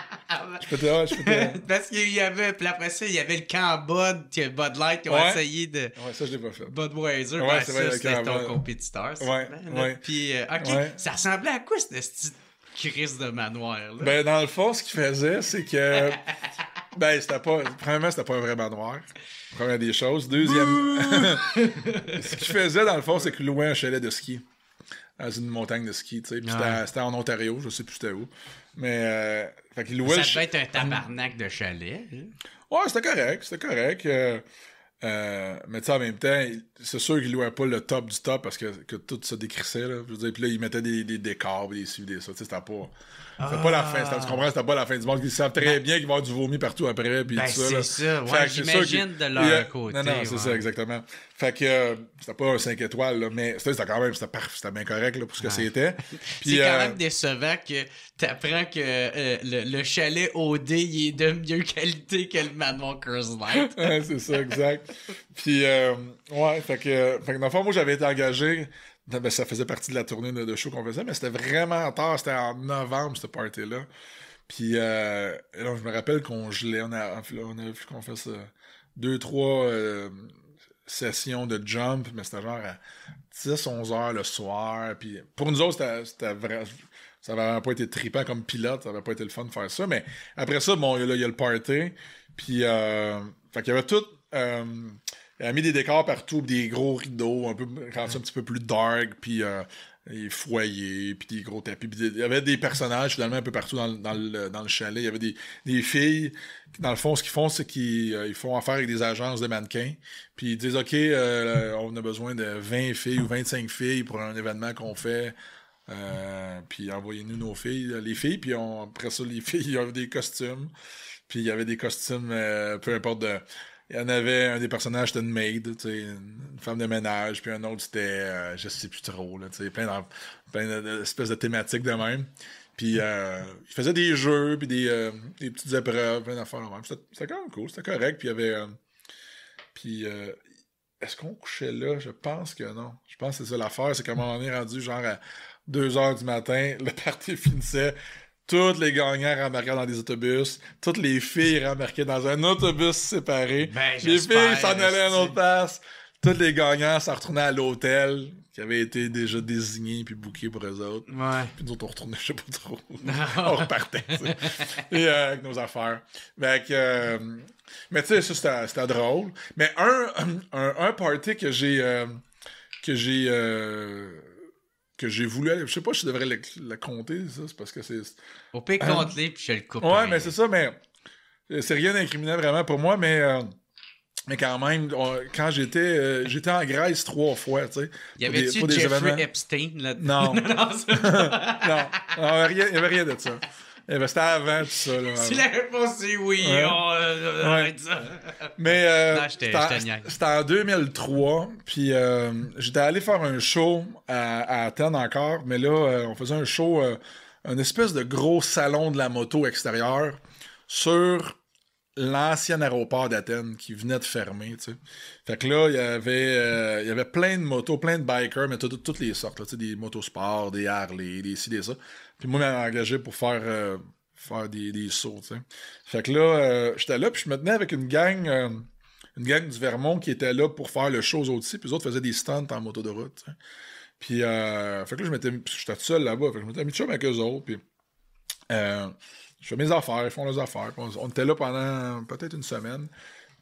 Je peux Parce qu'il y avait, puis après ça, il y avait le camp Bud Light qui ont essayé de... Ouais, ça, je l'ai pas fait. Budweiser, c'est ça, vrai, c'était ton compétiteur. Puis, ça ressemblait à quoi, cette petite crise de manoir, là? Ben, dans le fond, ce qu'il faisait, c'est que... Premièrement, c'était pas un vrai manoir. Première des choses. Deuxième... ce qu'il faisait, dans le fond, c'est qu'il louait un chalet de ski. Dans une montagne de ski, tu sais. Puis c'était en Ontario, je sais plus c'était où. Mais, fait qu'il louait... Ça devait être un tabarnak de chalet. Hein? Ouais, c'était correct. Mais tu sais, en même temps, c'est sûr qu'il louait pas le top du top parce que tout se décrissait, là. Je veux dire, puis là, il mettait des décors, des ci, des ça. Tu sais, c'était pas la fin. Tu comprends? C'était pas la fin du monde. Ils savent très bien qu'il va y avoir du vomi partout après, puis tout ça. C'est ça. Ouais, j'imagine de leur côté. Non, c'est ça, exactement. Fait que c'était pas un 5 étoiles, là, mais c'était quand même, c'était bien correct, là, pour ce que c'était. Puis, c'est quand même décevant que t'apprends que le chalet OD, il est de mieux qualité que le manoir Coors Light. Ouais, c'est ça, exact. Puis, fait que dans le fond, moi, j'avais été engagé. Ben, ça faisait partie de la tournée de show qu'on faisait, mais c'était vraiment tard. C'était en novembre, cette party-là. Puis, alors, je me rappelle qu'on gelait. On a vu qu'on fasse 2-3 sessions de jump, mais c'était genre à 10-11 heures le soir. Puis, pour nous autres, c'était vrai. Ça avait vraiment pas été trippant comme pilote. Ça avait pas été le fun de faire ça. Mais après ça, bon, il y a le party. Puis, fait qu'il y avait tout... il a mis des décors partout, des gros rideaux, un petit peu plus dark, puis des foyers, puis des gros tapis. Il y avait des personnages, finalement, un peu partout dans le chalet. Il y avait des filles. Dans le fond, ce qu'ils font, c'est qu'ils font affaire avec des agences de mannequins. Puis ils disent, OK, on a besoin de 20 filles ou 25 filles pour un événement qu'on fait. Puis envoyez-nous nos filles, les filles. Puis après ça, les filles, il y avait des costumes. Puis il y avait des costumes, peu importe il y en avait un des personnages, c'était une maid, tu sais, une femme de ménage, puis un autre, c'était, je sais plus trop, là, tu sais, plein d'espèces de thématiques de même. Puis, il faisait des jeux, puis des petites épreuves, plein d'affaires de même. C'était quand même cool, c'était correct, puis il y avait... est-ce qu'on couchait là? Je pense que non. Je pense que c'est ça l'affaire, c'est qu'à un moment donné, rendu genre à 2h du matin, le party finissait... Toutes les gagnants rembarquaient dans des autobus. Toutes les filles rembarquaient dans un autobus séparé. Les filles s'en allaient à une autre place. Tous les gagnants s'en retournaient à l'hôtel qui avait été déjà désigné puis booké pour eux autres. Ouais. Puis nous autres, on retournait, je sais pas trop. On repartait, et avec nos affaires. Mais tu sais, ça, c'était drôle. Mais un party que j'ai voulu aller. Je sais pas si je devrais le compter, ça. C'est parce que c'est. Au pire, compte-les, puis je le coupe. Ouais, mais c'est ça, mais. C'est rien d'incriminant vraiment pour moi, mais quand même, quand j'étais en Grèce 3 fois, tu sais. Y avait-tu Jeffrey Epstein là-dedans? Non. Non, il y avait rien de ça. C'était avant tout ça. Là, si la réponse est oui, on arrête ça. Mais c'était en 2003, puis j'étais allé faire un show à Athènes encore, mais là, on faisait un show, un espèce de gros salon de la moto extérieur sur l'ancien aéroport d'Athènes qui venait de fermer, tu sais. Fait que là, il y avait plein de motos, plein de bikers, mais toutes les sortes, là, tu sais, des motosports, des Harley, des ci, des ça. Puis moi, je m'avais engagé pour faire des sauts, tu sais. Fait que là, j'étais là, puis je me tenais avec une gang du Vermont qui était là pour faire le show aux autres ici, puis les autres faisaient des stunts en moto de route, tu sais. Puis, fait que là, j'étais tout seul là-bas, fait que je m'étais mis de chum avec eux autres, puis... Je fais mes affaires, ils font leurs affaires. On était là pendant peut-être une semaine.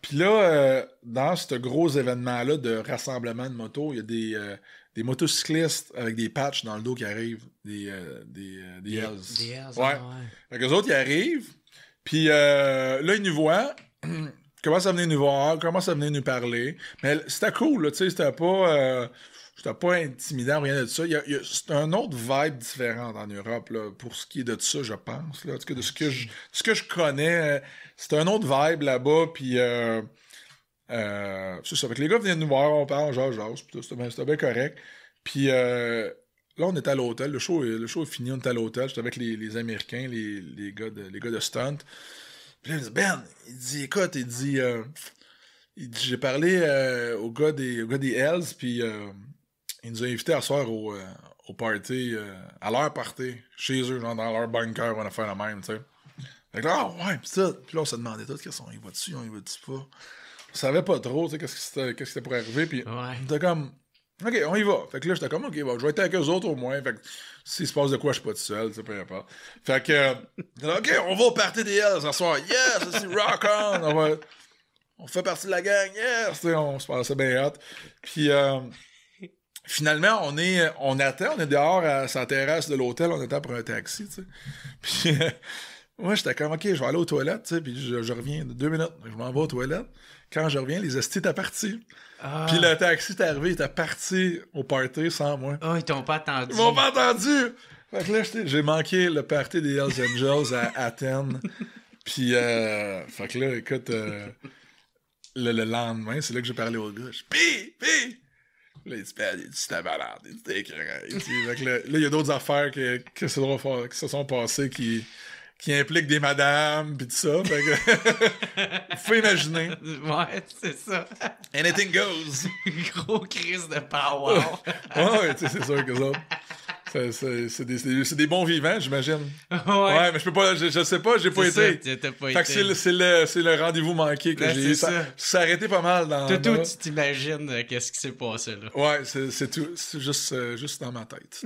Puis là, dans ce gros événement-là de rassemblement de motos, il y a des motocyclistes avec des patchs dans le dos qui arrivent, des Hells. Des Hells, Ouais. Fait qu'eux autres, ils arrivent, puis là, ils nous voient, commencent à venir nous voir, commencent à venir nous parler. Mais c'était cool, là, tu sais, c'était pas intimidant, rien de ça. C'est un autre vibe différent en Europe, là, pour ce qui est de ça, je pense. Là. En tout cas, de ce que je connais, c'est un autre vibe là-bas, puis c'est ça. Fait que les gars venaient nous voir, on parle, genre, c'était bien correct. Puis là, on était à l'hôtel, le show est fini, on était à l'hôtel, j'étais avec les Américains, les gars de stunt. Puis là, il dit, Ben, il dit, écoute, il dit, j'ai parlé au gars des Hells, puis ils nous ont invités à soir au party, à leur party, chez eux, genre dans leur bunker, on a fait la même, tu sais. Fait que là, ah ouais, pis ça. Puis là, on se demandait tout, qu'est-ce qu'on y va dessus, on y va dessus pas. On savait pas trop, tu sais, qu'est-ce qui était pour arriver, puis on était comme, ok, on y va. Fait que là, j'étais comme, ok, bon, je vais être avec eux autres au moins. Fait que s'il se passe de quoi, je suis pas tout seul, tu sais, peu importe. Fait que, ok, on va au party des Hells ce soir. Yes, c'est rock on. On fait partie de la gang, yes, tu sais, on se passait bien hot. Puis, finalement, on est dehors à sa terrasse de l'hôtel, on attend pour un taxi, tu sais. Puis, moi, j'étais comme, ok, je vais aller aux toilettes, tu sais, puis je reviens de 2 minutes. Je m'en vais aux toilettes. Quand je reviens, les hosties étaient partis. Puis le taxi est arrivé, il était parti au party sans moi. Oh, ils t'ont pas attendu. Ils m'ont pas entendu! Fait que là, j'ai manqué le party des Hells Angels à Athènes. Puis, fait que là, écoute, le lendemain, c'est là que j'ai parlé au gars. Pis! Là, il dit, c'est ta malade, il dit, écœurant. Fait que là, il y a d'autres affaires qui se sont passées qui impliquent des madames, pis tout ça. Fait que, faut imaginer. Ouais, c'est ça. Anything goes. Gros crise de power. Ouais, tu sais, c'est sûr que ça. C'est des bons vivants, j'imagine. Ouais, mais je peux pas, je sais pas, j'ai pas été. Fait que c'est le rendez-vous manqué que j'ai eu. Ça a arrêté pas mal dans. Tout, tu t'imagines qu'est-ce qui s'est passé là. Ouais, c'est tout. C'est juste dans ma tête.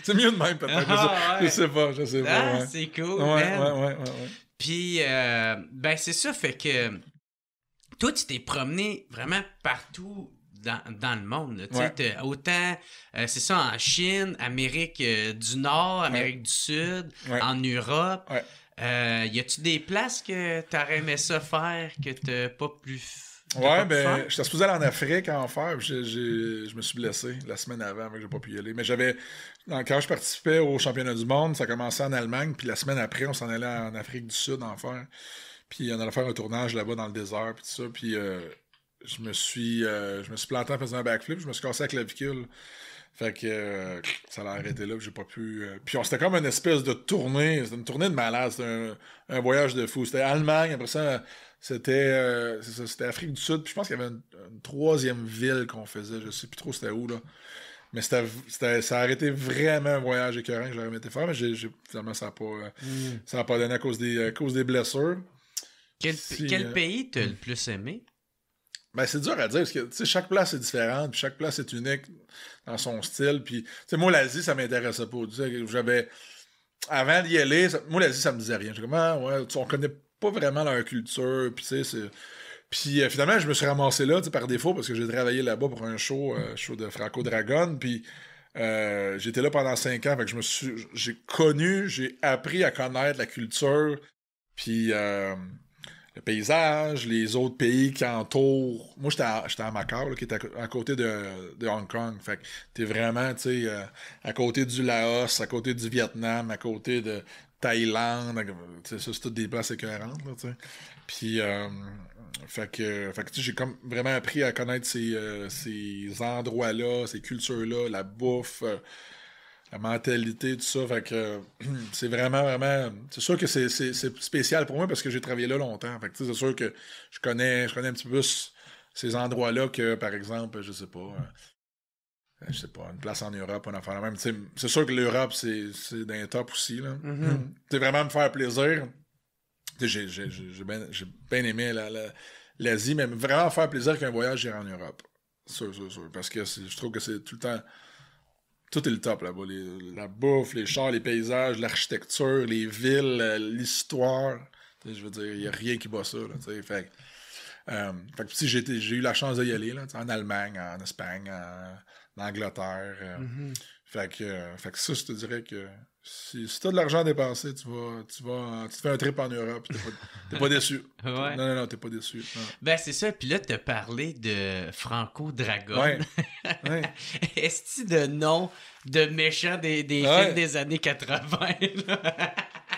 C'est mieux de même, peut-être. Je sais pas. Ah, c'est cool. Ouais. Puis, ben, c'est ça, fait que toi, tu t'es promené vraiment partout dans le monde. Là, ouais. Autant, c'est ça, en Chine, Amérique du Nord, Amérique du Sud, en Europe. Ouais. Y a-tu des places que t'aurais aimé ça faire que t'as pas plus. Ouais, ben, j'étais supposé aller en Afrique à en faire. Je me suis blessé la semaine avant, mais j'ai pas pu y aller. Mais quand je participais au championnat du monde, ça commençait en Allemagne, puis la semaine après, on s'en allait en Afrique du Sud en faire. Puis on allait faire un tournage là-bas dans le désert, puis tout ça. Puis je me suis planté en faisant un backflip, je me suis cassé la clavicule. Fait que ça l'a arrêté là, puis j'ai pas pu. Puis c'était comme une espèce de tournée, c'était une tournée de malade, c'était un voyage de fou. C'était Allemagne, après ça, c'était Afrique du Sud, puis je pense qu'il y avait une troisième ville qu'on faisait, je sais plus trop c'était où là. Mais ça a arrêté vraiment un voyage écœurant que j'aurais aimé faire, mais finalement ça a pas donné à cause des blessures. Quel pays t'as le plus aimé? Ben, c'est dur à dire, parce que, chaque place est différente, puis chaque place est unique dans son style, puis, moi, l'Asie, ça m'intéressait pas. Avant d'y aller, moi, l'Asie, ça me disait rien. J'étais comme, on connaît pas vraiment leur culture, puis, Puis, finalement, je me suis ramassé là, par défaut, parce que j'ai travaillé là-bas pour un show de Franco Dragon, puis j'étais là pendant 5 ans, fait que j'ai appris à connaître la culture, puis le paysage, les autres pays qui entourent. Moi, j'étais à Macao, là, qui est à côté de Hong Kong. Fait que t'es vraiment, à côté du Laos, à côté du Vietnam, à côté de Thaïlande. Ça, c'est toutes des places écœurantes, là, t'sais. Puis, fait que j'ai comme vraiment appris à connaître ces endroits-là, ces cultures-là, la bouffe, la mentalité, tout ça. Fait que c'est vraiment, vraiment. C'est sûr que c'est spécial pour moi parce que j'ai travaillé là longtemps. Fait que c'est sûr que je connais un petit peu plus ces endroits-là que, par exemple, je sais pas, une place en Europe, une affaire la même. T'sais, c'est sûr que l'Europe, c'est d'un top aussi. Là. Mm-hmm. C'est vraiment me faire plaisir. J'ai bien aimé l'Asie, mais vraiment me faire plaisir qu'un voyage j'irai en Europe. Sûr. Parce que je trouve que c'est tout le temps. Tout est le top là-bas. La bouffe, les chars, les paysages, l'architecture, les villes, l'histoire. Je veux dire, il n'y a rien qui bat ça. Là, fait que si j'ai eu la chance d'y aller, là, en Allemagne, en Espagne, en Angleterre. Fait que ça, je te dirais que si tu as de l'argent à dépenser, tu te fais un trip en Europe, t'es pas déçu. Ouais. Non, t'es pas déçu. Non. Ben, c'est ça. Puis là, t'as parlé de Franco Dragon. Ouais. Est-ce de nom de méchant des films des années 80?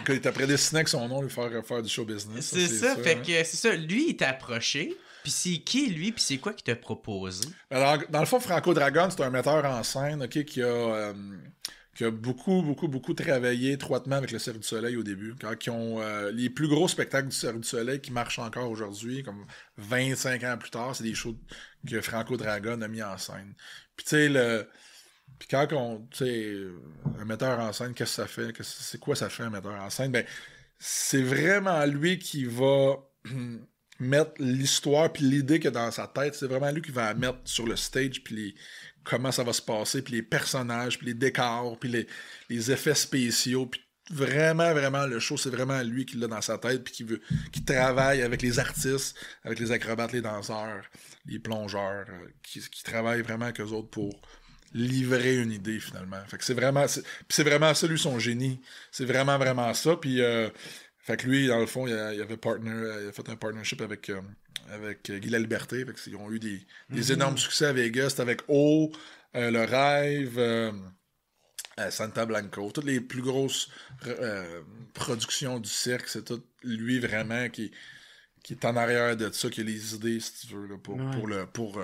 Il t'a prédestiné avec son nom, lui faire du show business. C'est ça. Fait que c'est ça. Lui, il t'a approché. Puis c'est qui, lui? Puis c'est quoi qu'il t'a proposé? Alors, dans le fond, Franco Dragon, c'est un metteur en scène, qui a beaucoup travaillé étroitement avec le Cirque du Soleil au début. Qui ont les plus gros spectacles du Cirque du Soleil qui marchent encore aujourd'hui, comme 25 ans plus tard, c'est des shows que Franco Dragon a mis en scène. Puis tu sais, puis quand un metteur en scène, qu'est-ce que ça fait? C'est quoi ça fait, un metteur en scène? Ben, c'est vraiment lui qui va mettre l'histoire puis l'idée qu'il a dans sa tête. C'est vraiment lui qui va la mettre sur le stage, puis comment ça va se passer, puis les personnages, puis les décors, puis les effets spéciaux, puis vraiment, le show, c'est vraiment lui qui l'a dans sa tête, puis qui travaille avec les artistes, avec les acrobates, les danseurs, les plongeurs, qui travaillent vraiment avec eux autres pour livrer une idée, finalement. Fait que c'est vraiment ça, lui, son génie. C'est vraiment ça, puis fait que lui, dans le fond, il a fait un partnership avec Guy Laliberté. Fait qu'ils ont eu des énormes succès à Vegas. C'était avec O, Le Rêve, Santa Blanco. Toutes les plus grosses productions du cirque, c'est tout lui vraiment qui est en arrière de ça, qui a les idées, si tu veux, là, pour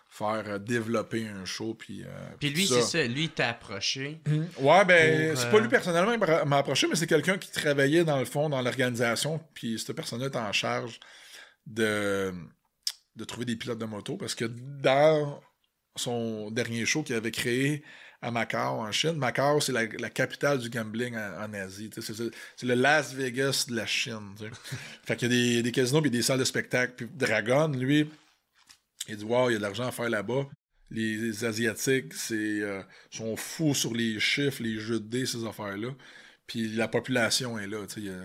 faire développer un show. Puis lui, c'est ça. Lui, il t'a approché. Ouais, ben, c'est pas lui personnellement qui m'a approché, mais c'est quelqu'un qui travaillait dans le fond, dans l'organisation. Puis cette personne-là est en charge de trouver des pilotes de moto. Parce que dans son dernier show qu'il avait créé à Macao, en Chine, Macao, c'est la capitale du gambling en Asie. C'est le Las Vegas de la Chine. Fait qu'il y a des casinos puis des salles de spectacle. Puis Dragon, lui, il dit, wow, il y a de l'argent à faire là-bas. Les Asiatiques, sont fous sur les chiffres, les jeux de dés, ces affaires-là. Puis la population est là. Il y a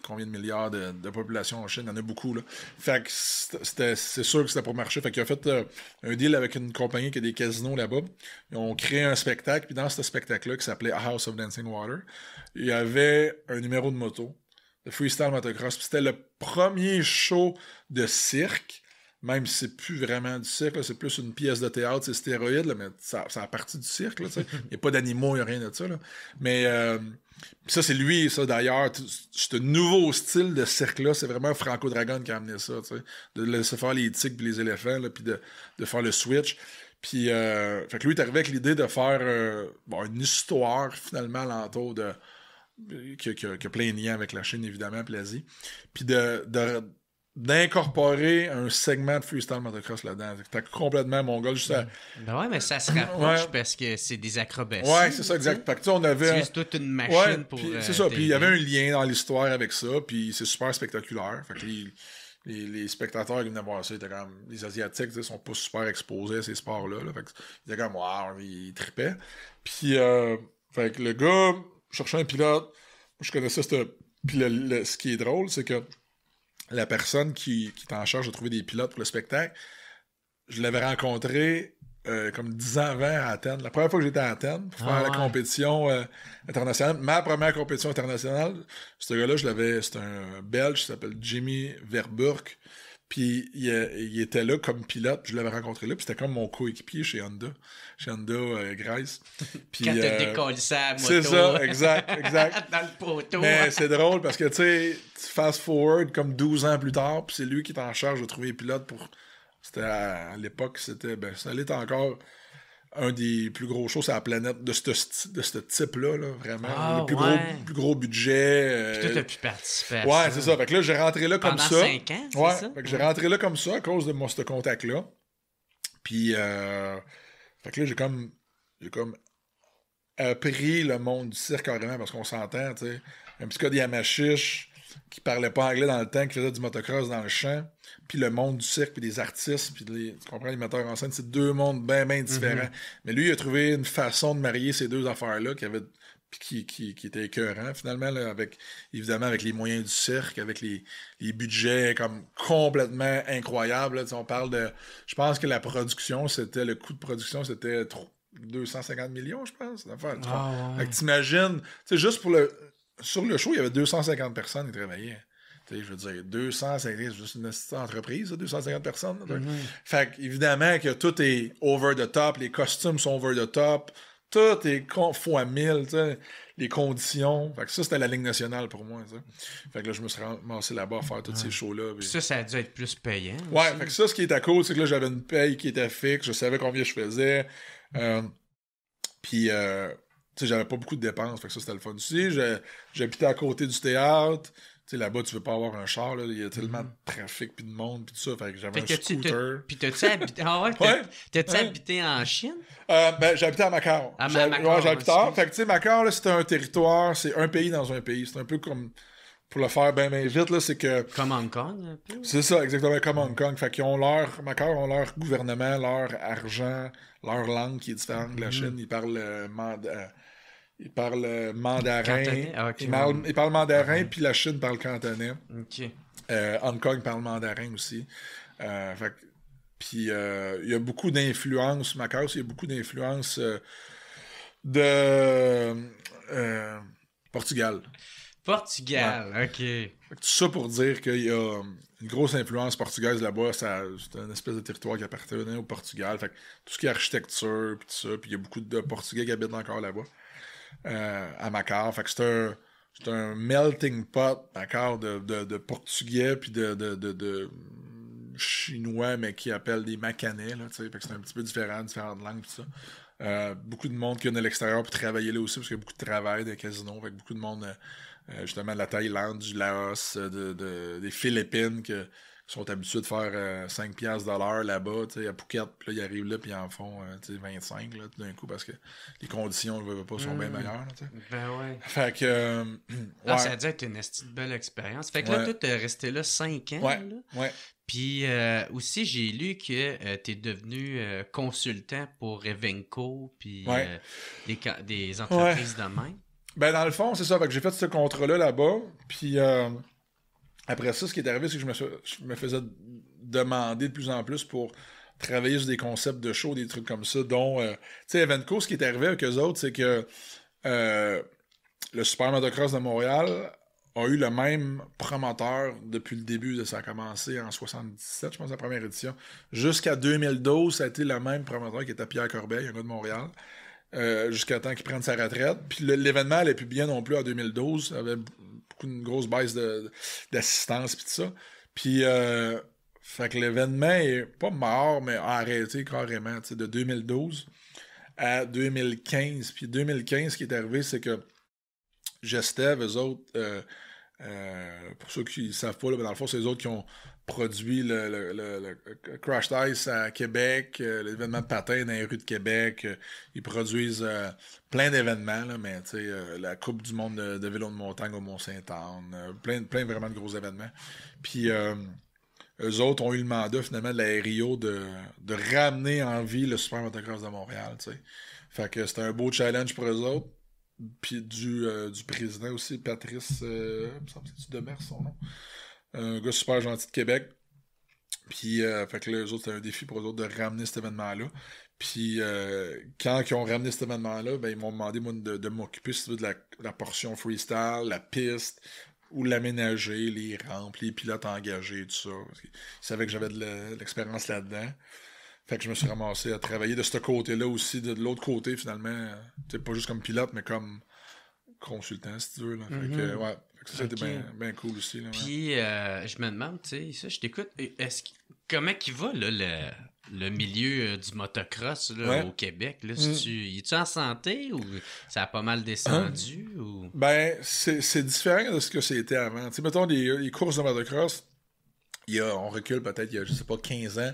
combien de milliards de population en Chine? Il y en a beaucoup, là. Fait que c'est sûr que c'était pour marcher. Fait qu'il a fait un deal avec une compagnie qui a des casinos là-bas. Ils ont créé un spectacle. Puis dans ce spectacle-là, qui s'appelait A House of Dancing Water, il y avait un numéro de moto, de freestyle motocross. Puis c'était le premier show de cirque. Même si c'est plus vraiment du cirque, là, c'est plus une pièce de théâtre, c'est stéroïde, là, mais ça a partie du cirque. Là, il n'y a pas d'animaux, il n'y a rien de ça. Là. Mais ça, c'est lui, ça d'ailleurs. Ce nouveau style de cirque-là, c'est vraiment Franco Dragon qui a amené ça. De laisser faire les tigres et les éléphants, là, puis de faire le switch. Puis, fait que lui, il est arrivé avec l'idée de faire une histoire, finalement, alentour de. Qui a plein de liens avec la Chine, évidemment, puis l'Asie. Puis d'incorporer un segment de freestyle motocross là-dedans. T'as complètement mon gars juste à... Ben ouais, mais ça se rapproche parce que c'est des acrobaties. Ouais, c'est ça, exact. Fait que on avait... C'est toute une machine pour... c'est ça, puis il y avait un lien dans l'histoire avec ça, puis c'est super spectaculaire. Fait que les spectateurs qui venaient voir ça, étaient comme... Les Asiatiques, sont pas super exposés à ces sports-là. Là, fait que ils étaient comme, wow, ils tripaient. Puis, fait que le gars cherchait un pilote. Je connaissais Puis ce qui est drôle, c'est que la personne qui est en charge de trouver des pilotes pour le spectacle, je l'avais rencontré comme 10 ans avant à Athènes. La première fois que j'étais à Athènes pour faire la compétition internationale, ma première compétition internationale, ce gars-là, c'était un Belge qui s'appelle Jimmy Verburg. Puis il était là comme pilote, puis je l'avais rencontré là, puis c'était comme mon coéquipier chez Honda Grèce. Puis, quand t'as décollé ça à moto. C'est ça, exact. Dans le poteau. Mais c'est drôle parce que, tu sais, fast-forward comme 12 ans plus tard, puis c'est lui qui est en charge de trouver les pilotes pour... C'était à l'époque, ça l'est encore un des plus gros shows sur la planète de ce type-là, là, vraiment. Le plus gros budget. Puis toi, t'as pu participer à ça. Ouais, c'est ça. Fait que là, j'ai rentré là comme ça. ça. Pendant 5 ans, c'est ça? Fait que j'ai rentré là comme ça à cause de ce contact-là. Puis, fait que là, j'ai comme appris le monde du cirque carrément parce qu'on s'entend, tu sais. Un petit gars de Yamachiche qui parlait pas anglais dans le temps, qui faisait du motocross dans le champ. puis le monde du cirque, puis des artistes, puis tu comprends, les metteurs en scène, c'est deux mondes bien, bien différents. Mais lui, il a trouvé une façon de marier ces deux affaires-là qui était écœurant, finalement, là, évidemment, avec les moyens du cirque, avec les budgets comme complètement incroyables. Là, on parle de... Je pense que le coût de production, c'était 250 millions, je pense. Fait que t'imagines, juste sur le show, il y avait 250 personnes qui travaillaient. Je veux dire, 250, c'est juste une entreprise, 250 personnes. Fait évidemment que tout est over the top, les costumes sont over the top, tout est fois 1000, les conditions. Fait que ça, c'était la Ligue nationale pour moi. T'sais. Fait que là, je me suis ramassé là-bas à faire tous ces shows-là. Puis ça a dû être plus payant. Ouais, aussi. fait que ça, ce qui était cool, c'est que là, j'avais une paye qui était fixe, je savais combien je faisais. Puis, j'avais pas beaucoup de dépenses, fait que ça, c'était le fun aussi. J'habitais à côté du théâtre. Là-bas, tu veux pas avoir un char, là. Il y a tellement de trafic, puis de monde, puis tout ça. Fait que j'avais un scooter. Puis t'as-tu habité... Ah ouais? T'as-tu habité en Chine? J'habitais à Macao. J'habitais Fait que, tu sais, Macao, là, c'était un territoire, c'est un pays dans un pays. C'est un peu comme... Pour le faire bien vite, là, c'est que... Comme Hong Kong, un peu? C'est ça, exactement, comme Hong Kong. Fait qu'ils ont Macao ont leur gouvernement, leur argent, leur langue qui est différente de la Chine. Ils parlent mandarin. Ils parlent mandarin, puis la Chine parle cantonais. Hong Kong parle mandarin aussi. Puis il y a beaucoup d'influence, Macao, il y a beaucoup d'influence de Portugal. OK. Tout ça pour dire qu'il y a une grosse influence portugaise là-bas. C'est une espèce de territoire qui appartenait au Portugal. Fait que tout ce qui est architecture, puis tout ça. Puis il y a beaucoup de Portugais qui habitent encore là-bas. À Macao. Fait que c'est un melting pot, Macao, de Portugais puis de Chinois, mais qui appellent des Macanais, là, fait que c'est un petit peu différentes langues, tout ça. Beaucoup de monde qui vient de l'extérieur pour travailler là aussi, parce qu'il y a beaucoup de travail des casinos, avec beaucoup de monde, justement, de la Thaïlande, du Laos, des Philippines, qui sont habitués de faire 5$ de l'heure là-bas, à Phuket, puis là, ils arrivent là, puis ils en font 25 là, tout d'un coup, parce que les conditions ne veulent pas sont bien meilleures. Là, ben ouais. Fait que. Ouais. Ça a dû être une belle expérience. Fait que là, toi, t'es resté là 5 ans. Là. Ouais. Puis aussi, j'ai lu que t'es devenu consultant pour Evenco, puis des entreprises de même. Ben, dans le fond, c'est ça. Fait que j'ai fait ce contrat-là là-bas, puis. Après ça, ce qui est arrivé, c'est que je me faisais demander de plus en plus pour travailler sur des concepts de show, des trucs comme ça, dont, tu sais, Evenco, ce qui est arrivé avec eux autres, c'est que le Super Motocross de Montréal a eu le même promoteur depuis le début. Ça a commencé en 77, je pense, la première édition. Jusqu'à 2012, ça a été le même promoteur qui était Pierre Corbeil, un gars de Montréal, jusqu'à temps qu'il prenne sa retraite. Puis l'événement n'allait plus bien non plus en 2012. Il y avait une grosse baisse d'assistance puis tout ça. Puis fait que l'événement est pas mort, mais a arrêté carrément, de 2012 à 2015. Puis 2015, ce qui est arrivé, c'est que Gestev, eux autres, pour ceux qui ne savent pas, là, dans le fond, c'est eux autres qui ont produit le Crash Ice à Québec, l'événement de patin dans les rues de Québec. Ils produisent plein d'événements, là, mais la Coupe du monde de vélo de montagne au Mont-Saint-Anne, plein vraiment de gros événements. Puis eux autres ont eu le mandat finalement de la RIO de ramener en vie le Super Motocross de Montréal. T'sais. Fait que c'était un beau challenge pour eux autres. Puis du président aussi, Patrice, il me semble que c'est Demers son nom. Un gars super gentil de Québec. Puis, fait que là, eux autres, c'était un défi pour eux autres de ramener cet événement-là. Puis, quand ils ont ramené cet événement-là, ben, ils m'ont demandé, moi, de m'occuper, si tu veux, de la portion freestyle, la piste, ou l'aménager, les rampes, les pilotes engagés, tout ça. Ils savaient que j'avais de l'expérience là-dedans. Fait que je me suis ramassé à travailler de ce côté-là aussi, de l'autre côté, finalement. Pas juste comme pilote, mais comme consultant, si tu veux. Là. Fait que, ouais. Ça, c'était bien cool aussi. Là, puis, je me demande, tu sais, ça, je t'écoute, comment il va, là, le milieu du motocross là, au Québec? Là, es-tu en santé ou ça a pas mal descendu? Ou... Ben, c'est différent de ce que c'était avant. Tu sais, mettons, les courses de motocross, on recule peut-être il y a, je sais pas, 15 ans.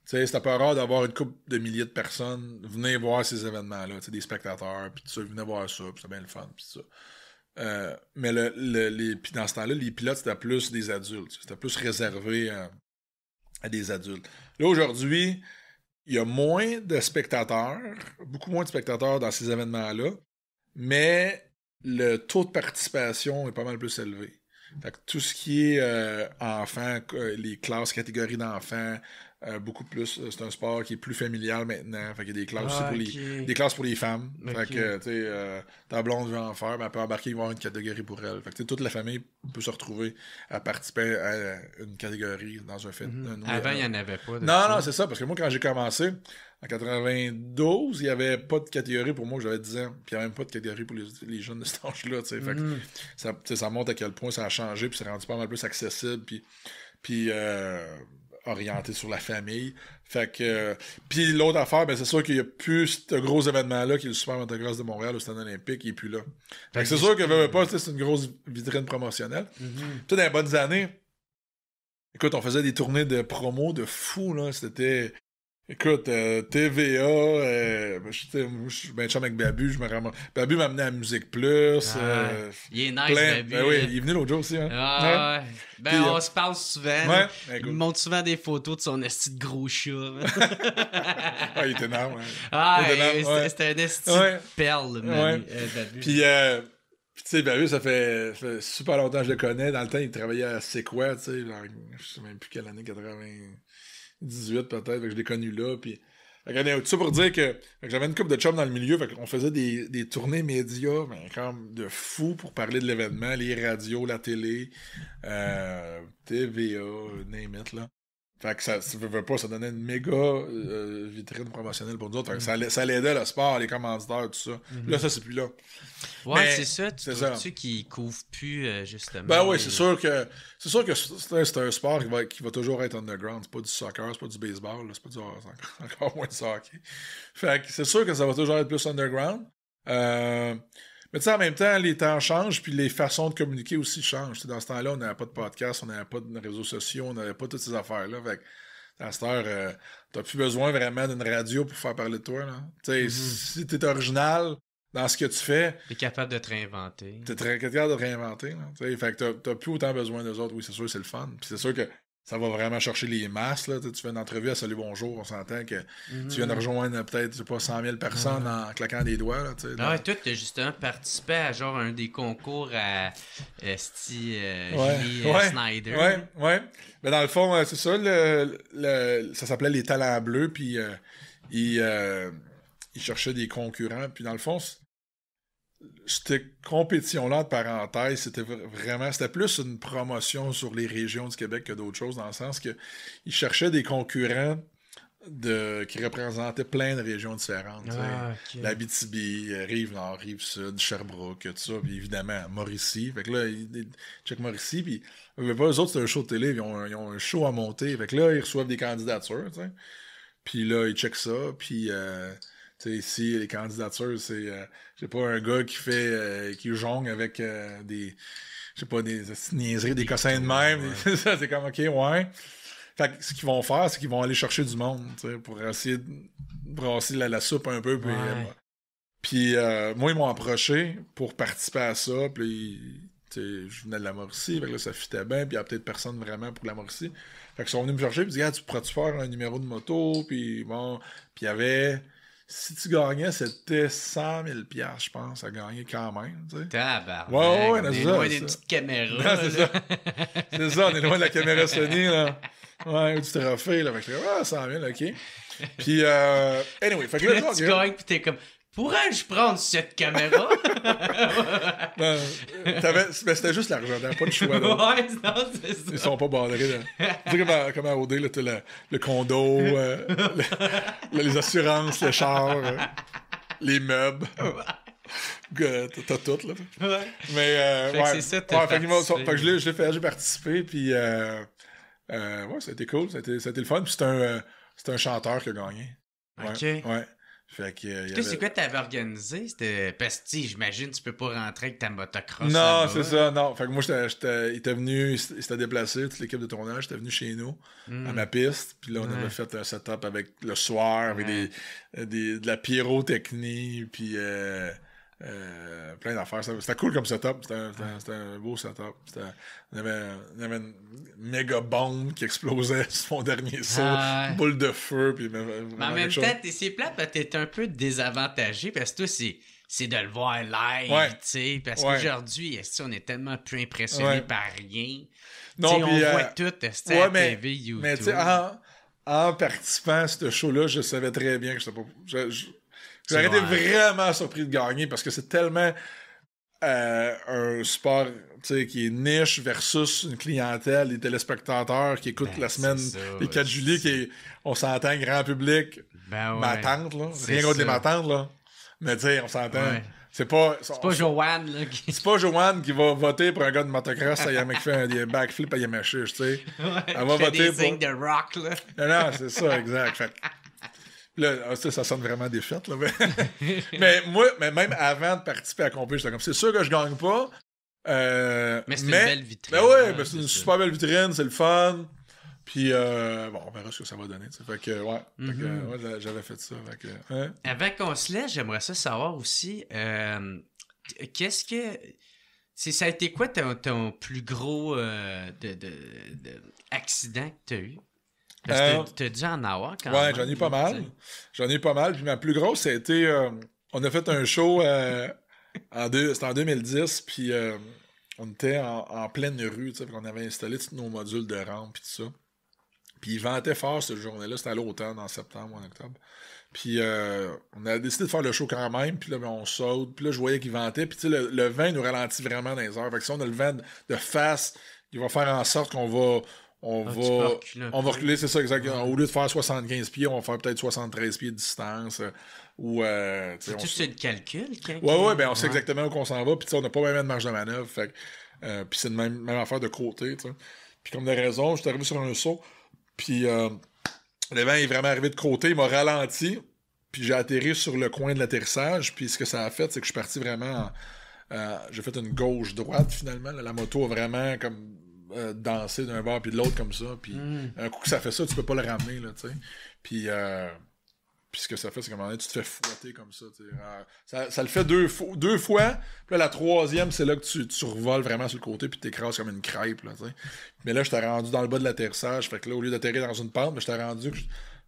Tu sais, c'était pas rare d'avoir une couple de milliers de personnes venir voir ces événements-là, des spectateurs, puis tout ça, venaient voir ça, puis c'était bien le fun, puis ça. Mais puis dans ce temps-là, les pilotes, c'était plus des adultes. C'était plus réservé à des adultes. Là, aujourd'hui, il y a moins de spectateurs, beaucoup moins de spectateurs dans ces événements-là, mais le taux de participation est pas mal plus élevé. Fait que tout ce qui est enfants, les classes, catégories d'enfants, beaucoup plus, c'est un sport qui est plus familial maintenant. Fait qu'il y a des classes aussi pour des classes pour les femmes. Fait que, tu sais, ta blonde veut en faire, mais elle peut embarquer, il va y avoir une catégorie pour elle. Fait que, toute la famille peut se retrouver à participer à une catégorie dans un film. Avant, il n'y en avait pas. Non, c'est ça, parce que moi, quand j'ai commencé, en 92, il n'y avait pas de catégorie pour moi, j'avais 10 ans. Puis il n'y avait même pas de catégorie pour les jeunes de cet âge-là. Fait que ça montre à quel point ça a changé, puis c'est rendu pas mal plus accessible, puis orienté sur la famille. Fait que. Puis l'autre affaire, ben c'est sûr qu'il n'y a plus ce gros événement-là qui est le Super Motocross de Montréal au Stade olympique, il n'est plus là. Fait que c'est sûr que pas, c'est une grosse vitrine promotionnelle. Puis dans les bonnes années, écoute, on faisait des tournées de promo de fou, là. C'était. Écoute, TVA, je suis ben chum avec Babu, je me ramasse. Babu m'a amené à Musique Plus. Il est nice, Babu. Ben oui, il est venu l'autre jour aussi. Hein? Ouais. Ben, puis, on se parle souvent. Ouais, il me montre souvent des photos de son esti de gros chat. Il était énorme. C'était un esti de perle, Babu. Puis, tu sais, Babu, ça fait super longtemps que je le connais. Dans le temps, il travaillait à C'est quoi, tu sais, je sais même plus quelle année, 98 peut-être, que je l'ai connu là, puis tout ça pour dire que j'avais une couple de chums dans le milieu, fait qu'on faisait des tournées médias, mais comme de fou pour parler de l'événement, les radios, la télé, TVA, name it, là. Fait que ça donnait une méga vitrine promotionnelle pour nous autres. Fait que ça l'aidait le sport, les commanditaires, tout ça. Là, ça, c'est plus là. Ouais, mais c'est ça. Tu trouves-tu qu'ils couvrent plus, justement? Ben oui, c'est sûr que c'est un sport qui va toujours être underground. C'est pas du soccer, c'est pas du baseball, là, c'est pas du encore moins du hockey. Fait que c'est sûr que ça va toujours être plus underground. Mais tu sais, en même temps, les temps changent, puis les façons de communiquer aussi changent. T'sais, dans ce temps-là, on n'avait pas de podcast, on n'avait pas de réseaux sociaux, on n'avait pas toutes ces affaires-là. Fait que, à cette heure, t'as plus besoin vraiment d'une radio pour faire parler de toi. Si t'es original dans ce que tu fais... T'es capable de te réinventer. T'es capable de te réinventer. Là, fait que t'as plus autant besoin d'eux autres. Oui, c'est sûr, c'est le fun. Puis c'est sûr que ça va vraiment chercher les masses. Là. Tu fais une entrevue à Salut Bonjour, on s'entend que tu viens de rejoindre peut-être, je sais pas, 100 000 personnes en claquant des doigts. Là, ouais, toi, tu as justement participé à genre un des concours à Julie Snyder. Ouais. Mais dans le fond, c'est ça, ça s'appelait les Talents Bleus, puis ils cherchaient des concurrents. Puis dans le fond, cette compétition-là, de parenthèse, c'était plus une promotion sur les régions du Québec que d'autres choses, dans le sens que ils cherchaient des concurrents qui représentaient plein de régions différentes. Okay. L'Abitibi, Rive-Nord, Rive-Sud, Sherbrooke, tout ça, puis évidemment, Mauricie. Fait que là, ils checkent Mauricie, puis eux autres, c'est un show de télé, ils ont un show à monter. Fait que là, ils reçoivent des candidatures, t'sais. Puis là, ils checkent ça, puis... tu sais, ici, les candidatures, c'est, je sais pas, un gars qui jongle avec des niaiseries, des cossins de même. Ouais. C'est comme, OK, ouais. Fait que ce qu'ils vont faire, c'est qu'ils vont aller chercher du monde, tu sais, pour essayer de brasser la soupe un peu. Puis moi, ils m'ont approché pour participer à ça. Puis, tu sais, je venais de la Mauricie, fait que là, ça fitait bien. Puis il y a peut-être personne vraiment pour la Mauricie. Fait qu'ils sont venus me chercher, puis ils disaient, tu pourrais-tu faire un numéro de moto? Puis bon, puis il y avait... Si tu gagnais, c'était 100 000 $, je pense, à gagner quand même. Tu sais. Tabarnak. Ouais, on est loin des petites caméras. Non, c'est ça. C'est ça, on est loin de la caméra Sony, là. Ouais, ou du trophée, là. Fait que là, 100 000, OK. Puis, anyway, fait que là, tu gagnes, puis t'es comme, pourrais-je prendre cette caméra? Ben, c'était juste l'argent, t'avais pas de choix. Là. Ouais, non, c'est ça. Ils sont pas bandrés. Tu sais, comme à OD, là, t'as le condo, les assurances, le char, les meubles. T'as tout, là. Ouais. Mais, fait que c'est ça, fait que j'ai participé, puis ouais, ça a été cool, ça a été le fun, puis c'est un chanteur qui a gagné. Ouais, OK. Ouais. Fait que, toi, c'est quoi t'avais organisé? C'était... Parce que, j'imagine, tu peux pas rentrer avec ta motocross. Non, c'est ça, non. Fait que moi, il était venu, il s'était déplacé, toute l'équipe de tournage était venue chez nous, à ma piste. Puis là, on avait fait un setup avec le soir, avec de la pyrotechnie, puis Plein d'affaires. C'était cool comme setup. C'était un beau setup. Il y avait une méga bombe qui explosait sur mon dernier saut. Une boule de feu. Puis mais en même temps, c'est plate parce que t'es un peu désavantagé parce que toi, c'est de le voir live, tu sais. Parce qu'aujourd'hui, on est tellement plus impressionné par rien. Non, on voit tout à TV, YouTube. Mais tu sais, en participant à ce show-là, je savais très bien que j'étais pas... J'aurais été vraiment surpris de gagner parce que c'est tellement un sport qui est niche versus une clientèle, des téléspectateurs qui écoutent la semaine des 4 juillet, on s'entend grand public, ma tante, là. Rien contre les matantes, là. Mais tu sais, on s'entend. Ouais. C'est pas Joanne, là. C'est pas Joanne qui va voter pour un gars de motocross qui fait des backflips à Yamachiche, tu sais. Elle va voter pour... signes de rock, là. Non, c'est ça, exact. Fait... Là, ça sonne vraiment défaite, là. Mais moi, même avant de participer à Compé, j'étais comme, c'est sûr que je gagne pas. Mais c'est une belle vitrine. Ben ouais, c'est une super belle vitrine, c'est le fun. Puis, bon, on verra ce que ça va donner. Fait que, j'avais fait ça. Fait que, Avant qu'on se laisse, j'aimerais savoir aussi, qu'est-ce que... ça a été quoi ton plus gros accident que t'as eu? Parce que t'as dû en avoir quand même. Ouais, j'en ai pas mal. J'en ai pas mal. Puis ma plus grosse, ça a été... on a fait un show, c'était en 2010, puis on était en pleine rue, tu sais, on avait installé tous nos modules de rampe, puis tout ça. Puis il ventait fort cette journée-là, c'était à l'automne, en septembre ou en octobre. Puis on a décidé de faire le show quand même, puis là, on saute, puis là, je voyais qu'il ventait, puis tu sais, le vent nous ralentit vraiment dans les heures. Fait que si on a le vent de face, il va faire en sorte qu'on va... On va reculer, c'est ça, exactement. Au lieu de faire 75 pieds, on va faire peut-être 73 pieds de distance. C'est le calcul? Ouais, ben on sait exactement où on s'en va, puis on n'a pas vraiment de marge de manœuvre. Fait puis c'est une même affaire de côté, t'sais. Puis comme de raison, je suis arrivé sur un saut, puis le vent est vraiment arrivé de côté, il m'a ralenti, puis j'ai atterri sur le coin de l'atterrissage, puis ce que ça a fait, c'est que je suis parti vraiment... j'ai fait une gauche-droite, finalement. La moto a vraiment comme... danser d'un bord puis de l'autre comme ça, puis un coup que ça fait ça, tu peux pas le ramener, là, tu sais. Puis ce que ça fait, c'est qu'à un moment donné, tu te fais fouetter comme ça, tu sais. Ça le fait deux fois, puis là, la troisième, c'est là que tu revoles vraiment sur le côté, puis tu t'écrases comme une crêpe, là, tu sais. Mais là, j'étais rendu dans le bas de l'atterrissage, fait que là, au lieu d'atterrir dans une pente, mais j'étais rendu que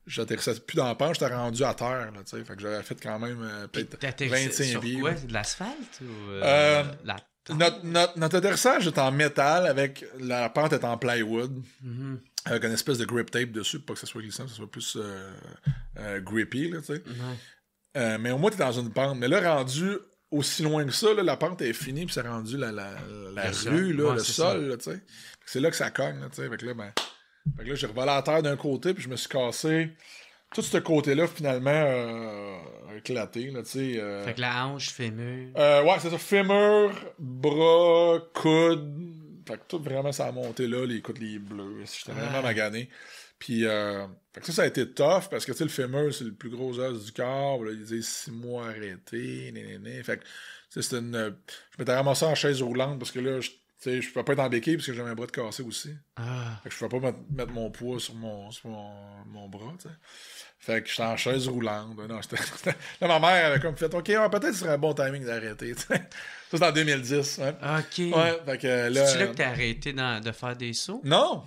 j'atterrissais plus dans la pente, j'étais rendu à terre, là, tu sais. Fait que j'avais fait quand même peut-être 25 pieds. Ouais, de l'asphalte ou Notre atterrissage est en métal, avec la pente est en plywood, avec une espèce de grip tape dessus pour pas que ça soit glissant, que ça soit plus grippy, là, tu sais. Mais au moins, t'es dans une pente. Mais là, rendu aussi loin que ça, là, la pente est finie, puis c'est rendu la rue, là, le sol, là, tu sais. C'est là que ça cogne, là, tu sais. Fait que là, j'ai revolé à terre d'un côté, puis je me suis cassé... Tout ce côté-là, finalement, éclaté, là, tu sais. Fait que la hanche, fémur. Ouais, c'est ça. Fémur, bras, coude. Fait que tout vraiment, ça a monté là, les coudes, les bleus. J'étais vraiment magané. Puis, fait que ça a été tough, parce que, tu sais, le fémur, c'est le plus gros os du corps. Là, ils disent 6 mois arrêté, nénéné. Fait que, tu sais, c'était une... Je m'étais ramassé en chaise roulante, parce que là, tu sais, je pouvais pas être en béquille, parce que j'avais un bras de cassé aussi. Fait que je pouvais pas mettre mon poids sur mon bras, tu sais. Fait que j'étais en chaise roulante. Non, là, ma mère avait comme fait, OK, peut-être ce serait un bon timing d'arrêter. Ça, c'est en 2010. Ouais. OK. Ouais, fait que là... C'est là que t'as arrêté de faire des sauts? Non!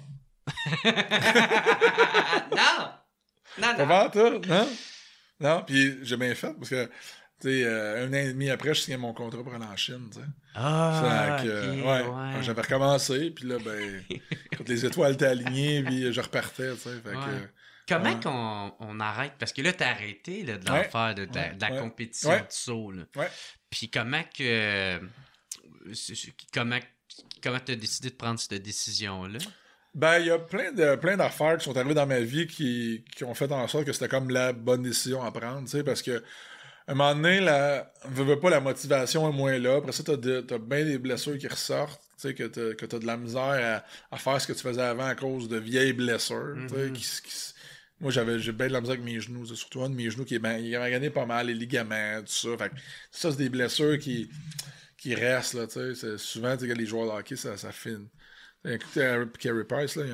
Non! Pas toi? Non, puis j'ai bien fait, parce que, tu sais, un an et demi après, je signais mon contrat pour aller en Chine, tu sais. Ouais. J'avais recommencé, puis là, ben, quand les étoiles étaient alignées, puis je repartais, tu sais, fait que... Comment qu'on arrête? Parce que là, t'as arrêté là, de l'en faire, de la compétition de saut. Là. Ouais. Puis comment que... Comment t'as décidé de prendre cette décision-là? Ben, il y a plein d'affaires qui sont arrivées dans ma vie qui ont fait en sorte que c'était comme la bonne décision à prendre, tu sais, parce que à un moment donné, veux pas, la motivation est moins là. Après ça, t'as bien des blessures qui ressortent, tu sais, que t'as de la misère à faire ce que tu faisais avant à cause de vieilles blessures, tu sais, moi, j'ai bien de la misère avec mes genoux. C'est surtout un de mes genoux qui est magané pas mal, les ligaments, tout ça. Fait que ça, c'est des blessures qui restent, là, tu sais. Souvent, tu sais, les joueurs de hockey, ça fine. Écoutez, Carey Price, là,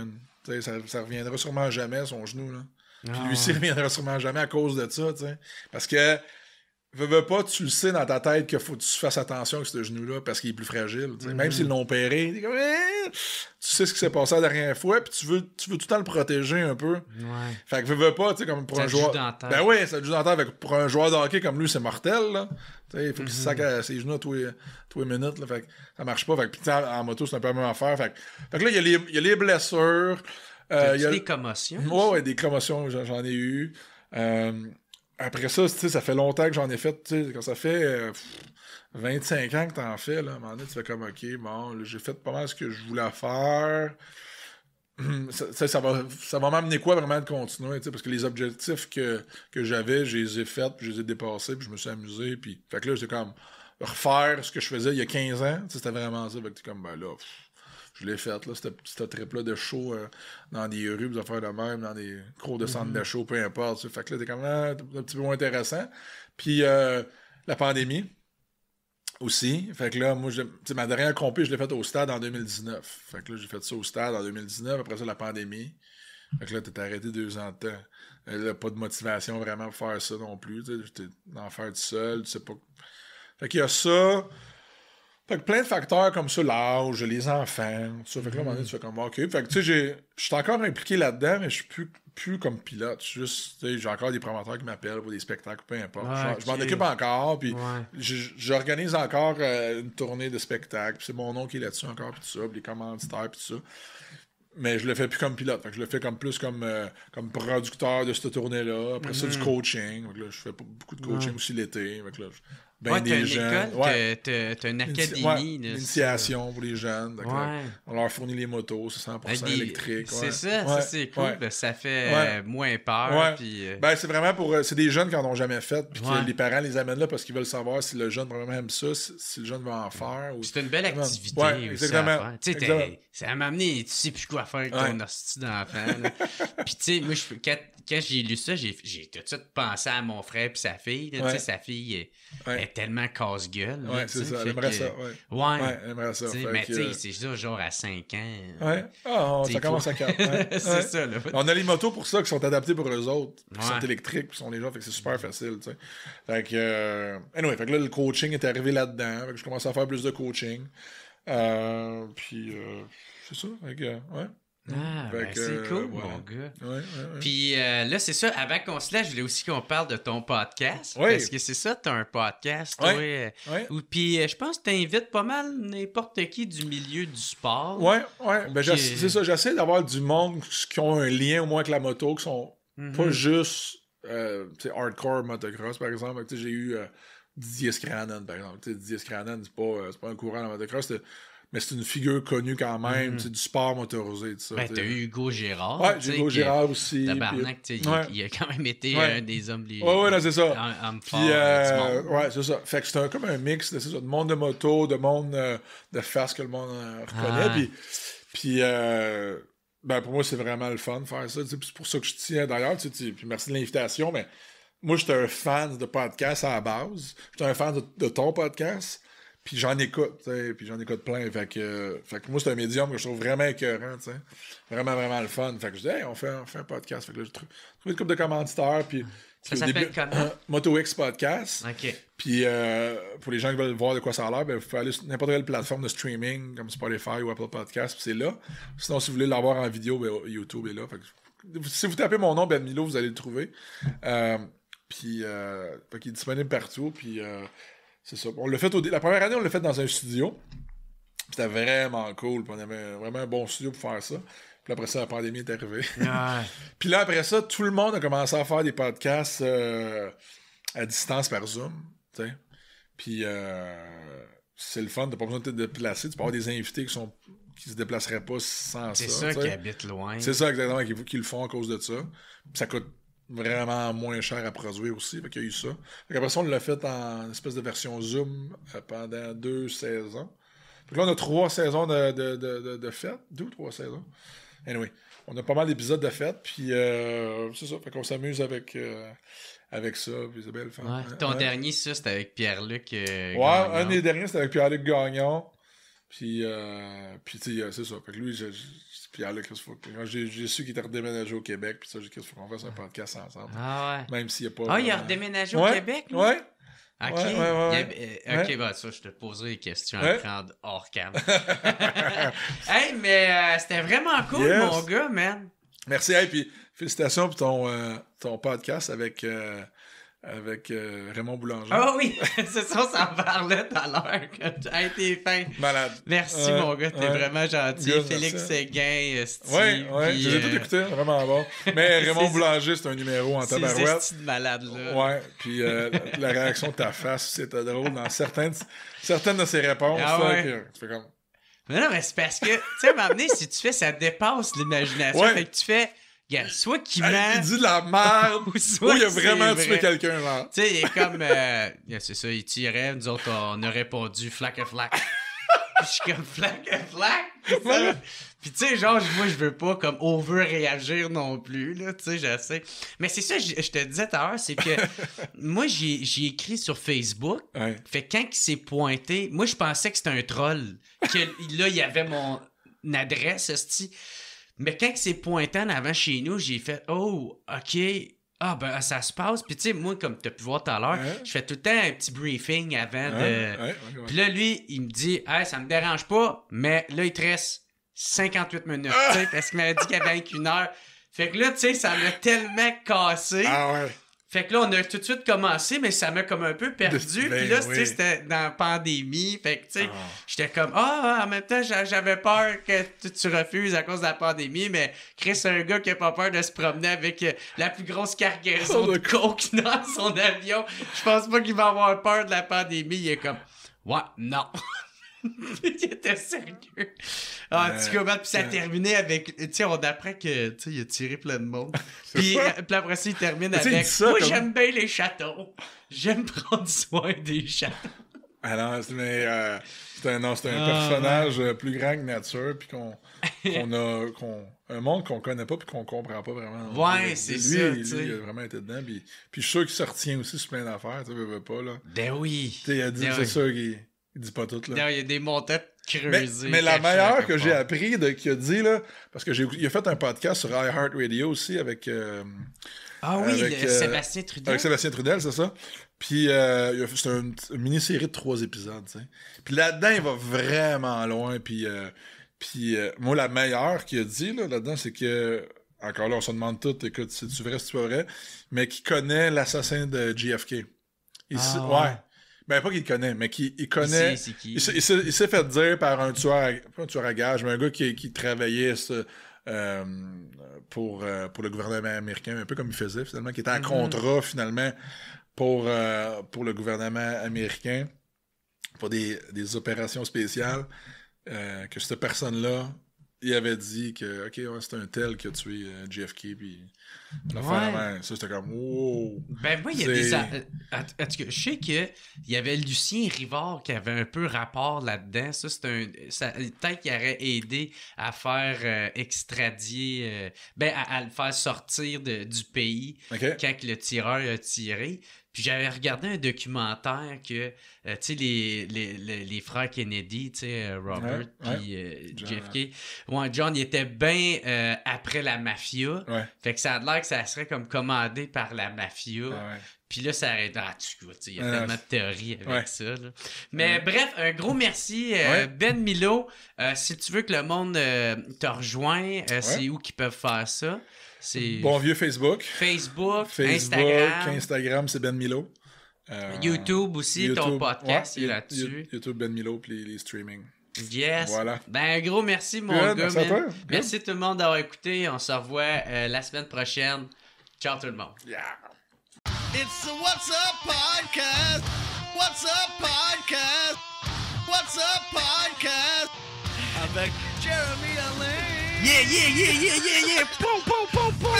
ça reviendra sûrement jamais, son genou, là. Puis lui aussi, il reviendra sûrement jamais à cause de ça, tu sais. Parce que veux pas, tu le sais dans ta tête qu'il faut que tu fasses attention avec ce genou-là parce qu'il est plus fragile. Même s'ils l'ont opéré, t'es comme, tu sais ce qui s'est passé la dernière fois, puis tu veux tout le temps le protéger un peu. Ouais. Fait que veux pas, tu sais, comme pour Ça un te joue joueur. dans la tête. Ben oui, ça te joue dans la tête. Pour un joueur de hockey comme lui, c'est mortel, là. Il faut qu'il se sac à ses genoux à tous les minutes, là. Fait que ça marche pas. Fait que, puis en moto, c'est un peu la même affaire. Fait que là, il y a les blessures. Il y a des commotions? Ouais, des commotions, j'en ai eu. Après ça, tu sais, ça fait longtemps que j'en ai fait, tu sais, quand ça fait 25 ans que t'en fais, là, à un moment donné, tu fais comme, OK, bon, là, j'ai fait pas mal ce que je voulais faire. Ça va m'amener quoi vraiment de continuer, tu sais, parce que les objectifs que j'avais, je les ai faits, puis je les ai dépassés, puis je me suis amusé, puis fait que là, c'est comme refaire ce que je faisais il y a 15 ans, tu sais, c'était vraiment ça, fait que t'es comme, ben là, je l'ai fait, là, cette trip-là de show dans des rues, des affaires de même, dans des cours de centre de show, peu importe. Fait que là, t'es quand même un petit peu moins intéressant. Puis la pandémie aussi. Fait que là, moi, ma dernière compé, je l'ai faite au stade en 2019. Fait que là, j'ai fait ça au stade en 2019. Après ça, la pandémie. Fait que là, t'es arrêté 2 ans de temps. Là, pas de motivation vraiment pour faire ça non plus. J'étais en faire tout seul, tu sais pas. Fait qu'il y a ça. Fait que plein de facteurs comme ça, l'âge, les enfants, tout ça. Fait que là, à un moment donné, tu fais comme, OK. Fait que, tu sais, je suis encore impliqué là-dedans, mais je suis plus comme pilote. Juste, tu sais, j'ai encore des promoteurs qui m'appellent pour des spectacles, peu importe. Je m'en occupe encore, puis j'organise encore une tournée de spectacles, puis c'est mon nom qui est là-dessus encore, puis tout ça, puis les commanditaires, puis tout ça. Mais je le fais plus comme pilote. Fait que je le fais comme plus comme producteur de cette tournée-là. Après ça, du coaching. Fait que là, je fais beaucoup de coaching aussi l'été. Fait que là, t'as une école, t'as une académie. L'initiation pour les jeunes. On leur fournit les motos, c'est 100% électrique. C'est ça c'est cool. Ça fait moins peur. Puis, ben, c'est vraiment c'est des jeunes qui n'en ont jamais fait. Puis que les parents les amènent là parce qu'ils veulent savoir si le jeune vraiment aime ça, si le jeune va en faire. C'est une belle activité. Exactement. Tu sais, ça m'a amené, tu sais plus quoi faire avec ton hostie d'enfant. Puis tu sais, moi, quand j'ai lu ça, j'ai tout de suite pensé à mon frère et sa fille. Tu sais, sa fille est tellement casse-gueule. Ouais, c'est ça. Elle aimerait ça. Ouais, elle aimerait ça. Mais tu sais, c'est ça, genre à 5 ans. Ouais. Ça commence à 4. C'est ça, là. On a les motos pour ça qui sont adaptées pour eux autres. Qui sont électriques, puis sont les gens. Fait que c'est super facile, tu sais. Fait que. Anyway, fait que là, le coaching est arrivé là-dedans. Fait que je commence à faire plus de coaching. Puis. C'est ça. Fait que. Ouais. C'est cool, mon gars. Ouais. Puis là, c'est ça, avant qu'on se laisse, je voulais aussi qu'on parle de ton podcast. Oui. Parce que c'est ça, t'as un podcast. Oui. Puis je pense que t'invites pas mal n'importe qui du milieu du sport. Ouais. Ben, c'est ça, j'essaie d'avoir du monde qui ont un lien au moins avec la moto, qui sont pas juste hardcore motocross, par exemple. J'ai eu Didier Scranon, par exemple. Didier Scranon, c'est pas un courant de motocross, mais c'est une figure connue quand même, du sport motorisé, tout ça. Ben, t'as eu Hugo Girard. Ouais, j'ai Hugo Girard aussi. Tabarnak, il a quand même été un des hommes les... Ouais, non, c'est ça. Puis, ouais, c'est ça. Fait que c'est comme un mix de monde de moto, de monde de face que le monde reconnaît. Puis ben, pour moi, c'est vraiment le fun de faire ça. C'est pour ça que je tiens, d'ailleurs. Puis merci de l'invitation, mais moi, j'étais un fan de podcast à la base. J'étais un fan de ton podcast. Puis j'en écoute, puis j'en écoute plein. Fait que moi, c'est un médium que je trouve vraiment écœurant, tu sais. Vraiment, vraiment le fun. Fait que je dis, hey, on fait un podcast. Fait que là, j'ai trouvé une couple de commanditaires, puis... Ça s'appelle comment? MotoX Podcast. OK. Puis pour les gens qui veulent voir de quoi ça a l'air, ben, vous pouvez aller sur n'importe quelle plateforme de streaming, comme Spotify ou Apple Podcast, puis c'est là. Sinon, si vous voulez l'avoir en vidéo, ben, YouTube est là. Fait que, si vous tapez mon nom, Ben Milo, vous allez le trouver. Puis, fait qu'il est disponible partout, puis... c'est ça. On l'a fait la première année, on l'a fait dans un studio. C'était vraiment cool. On avait vraiment un bon studio pour faire ça. Puis après ça, la pandémie est arrivée. Puis là, après ça, tout le monde a commencé à faire des podcasts à distance par Zoom. T'sais. Puis c'est le fun. T'as pas besoin de te déplacer. Tu peux avoir des invités qui se déplaceraient pas sans ça. C'est ça qui habitent loin. C'est ça exactement qui le font à cause de ça. Puis ça coûte vraiment moins cher à produire aussi. Fait qu'il y a eu ça. Fait qu'après ça, on l'a fait en espèce de version Zoom pendant 2 saisons. Fait que là, on a 3 saisons de fête. 2 ou 3 saisons. Anyway, on a pas mal d'épisodes de fête. Puis c'est ça. Fait qu'on s'amuse avec ça. Puis c'est belle. Ton dernier, ça, c'était avec Pierre-Luc Gagnon. Un des derniers, c'était avec Pierre-Luc Gagnon. Puis tu sais, c'est ça. Fait que lui, Pierre-Luc, j'ai su qu'il était redéménagé au Québec, puis ça, j'ai dit qu'il faut qu'on fasse un podcast ensemble. Ah ouais. Même s'il n'y a pas... il a redéménagé au Québec, lui? Ouais. OK. Ouais. OK, bah ça, je te poserai des questions à prendre hors cam. Hey, mais c'était vraiment cool, mon gars, man. Merci, hey, puis félicitations pour ton podcast avec Raymond Boulanger. Ah oui, c'est ça, on s'en parlait tout à l'heure. Hey, t'es fin. Malade. Merci, mon gars, t'es vraiment gentil. Good, Félix Séguin, Oui, j'ai tout écouté, vraiment bon. Mais Raymond Boulanger, c'est un numéro en tabarouette. C'est malade-là. Ouais, puis la réaction de ta face, c'était drôle dans certaines de ses réponses. Tu fais comme... Mais non, mais c'est parce que, tu sais, à un moment donné, si tu fais, ça dépasse l'imagination. Fait que tu fais... Regarde, soit qu'il ment... Il dit de la merde, ou il a vraiment tué quelqu'un, là. Tu sais, il est comme... c'est ça, il tirait, nous autres, on a répondu « flac à flac ». Je suis comme « flac à flac ». Puis tu sais, genre, moi, je veux pas comme over-réagir non plus, là, tu sais, j'essaie. Mais c'est ça, je te disais tout à l'heure, c'est que moi, j'ai écrit sur Facebook. Fait que quand il s'est pointé, moi, je pensais que c'était un troll. Que là, il y avait mon adresse, esti. Mais quand il s'est pointé en avant chez nous, j'ai fait « Oh, OK, ah ben ça se passe. » Puis tu sais, moi, comme tu as pu voir tout à l'heure, je fais tout le temps un petit briefing avant de... Puis là, lui, il me dit « Hey, ça me dérange pas, mais là, il te reste 58 minutes. » Tu sais, parce qu'il m'avait dit qu'il y avait qu'une heure. Fait que là, tu sais, ça m'a tellement cassé. Ah ouais. Fait que là, on a tout de suite commencé, mais ça m'a comme un peu perdu. Puis là, tu sais, c'était dans la pandémie. Fait que, tu sais, j'étais comme, en même temps, j'avais peur que tu refuses à cause de la pandémie, mais Chris, c'est un gars qui a pas peur de se promener avec la plus grosse cargaison de coke dans son avion. Je pense pas qu'il va avoir peur de la pandémie. Il est comme, ouais, non. Il était sérieux. En tout cas, puis ça terminait avec. Tu sais, on apprend que, tu sais, il a tiré plein de monde. Puis après ça, il termine avec. Moi, j'aime bien les chatons. J'aime prendre soin des chatons. Ah non, c'est un personnage plus grand que nature, puis un monde qu'on connaît pas, puis qu'on comprend pas vraiment. Ouais, c'est ça. Lui, il a vraiment été dedans, puis je suis sûr qu'il se retient aussi sur plein d'affaires, tu sais, pas, là. Ben oui. Tu sais, il a dit, c'est sûr qu'il dit pas tout, là. Non, il y a des montants creusés. Mais la meilleure que j'ai appris qu'il a dit, là, parce que il a fait un podcast sur iHeartRadio aussi avec... Sébastien Trudel. Avec Sébastien Trudel, c'est ça. Puis c'est une mini-série de 3 épisodes, tu sais. Puis là-dedans, il va vraiment loin. Puis moi, la meilleure qu'il a dit là-dedans, c'est que... Encore là, on se demande tout, écoute, c'est-tu vrai, c'est-tu pas vrai? Mais qu'il connaît l'assassin de JFK. Ouais. Ben, pas qu'il le connaît, mais qu'il connaît... Il s'est fait dire par un tueur... Pas un tueur à gages, mais un gars qui travaillait pour le gouvernement américain, un peu comme il faisait, finalement, qui était en contrat, finalement, pour le gouvernement américain, pour des opérations spéciales, que cette personne-là, il avait dit que, OK, c'est un tel qui a tué JFK, puis... ça, c'était comme, wow! Ben, moi, il y a des... En tout cas, je sais qu'il y avait Lucien Rivard qui avait un peu rapport là-dedans. Ça, peut-être qu'il aurait aidé à faire extradier... à le faire sortir du pays quand le tireur a tiré. Puis j'avais regardé un documentaire que, tu sais, les frères Kennedy, tu sais, Robert puis JFK, John, il était bien après la mafia. Fait que ça a l'air que ça serait comme commandé par la mafia. Puis là, ça arrête. Il y a tellement de théories avec ça. Là. Mais bref, un gros merci. Ben Milo, si tu veux que le monde te rejoigne, c'est où qu'ils peuvent faire ça? Bon vieux Facebook, Instagram, c'est Ben Milo. YouTube aussi, ton podcast, il est là-dessus. YouTube Ben Milo, puis les streaming. Yes. Voilà. Ben, un gros merci, mon gars. Merci à toi. Merci tout le monde d'avoir écouté. On se revoit la semaine prochaine. Ciao tout le monde. Yeah. It's the What's Up Podcast. What's Up Podcast. What's Up Podcast. Avec Jeremy Alain. Yeah. Boom, boom, boom, boom.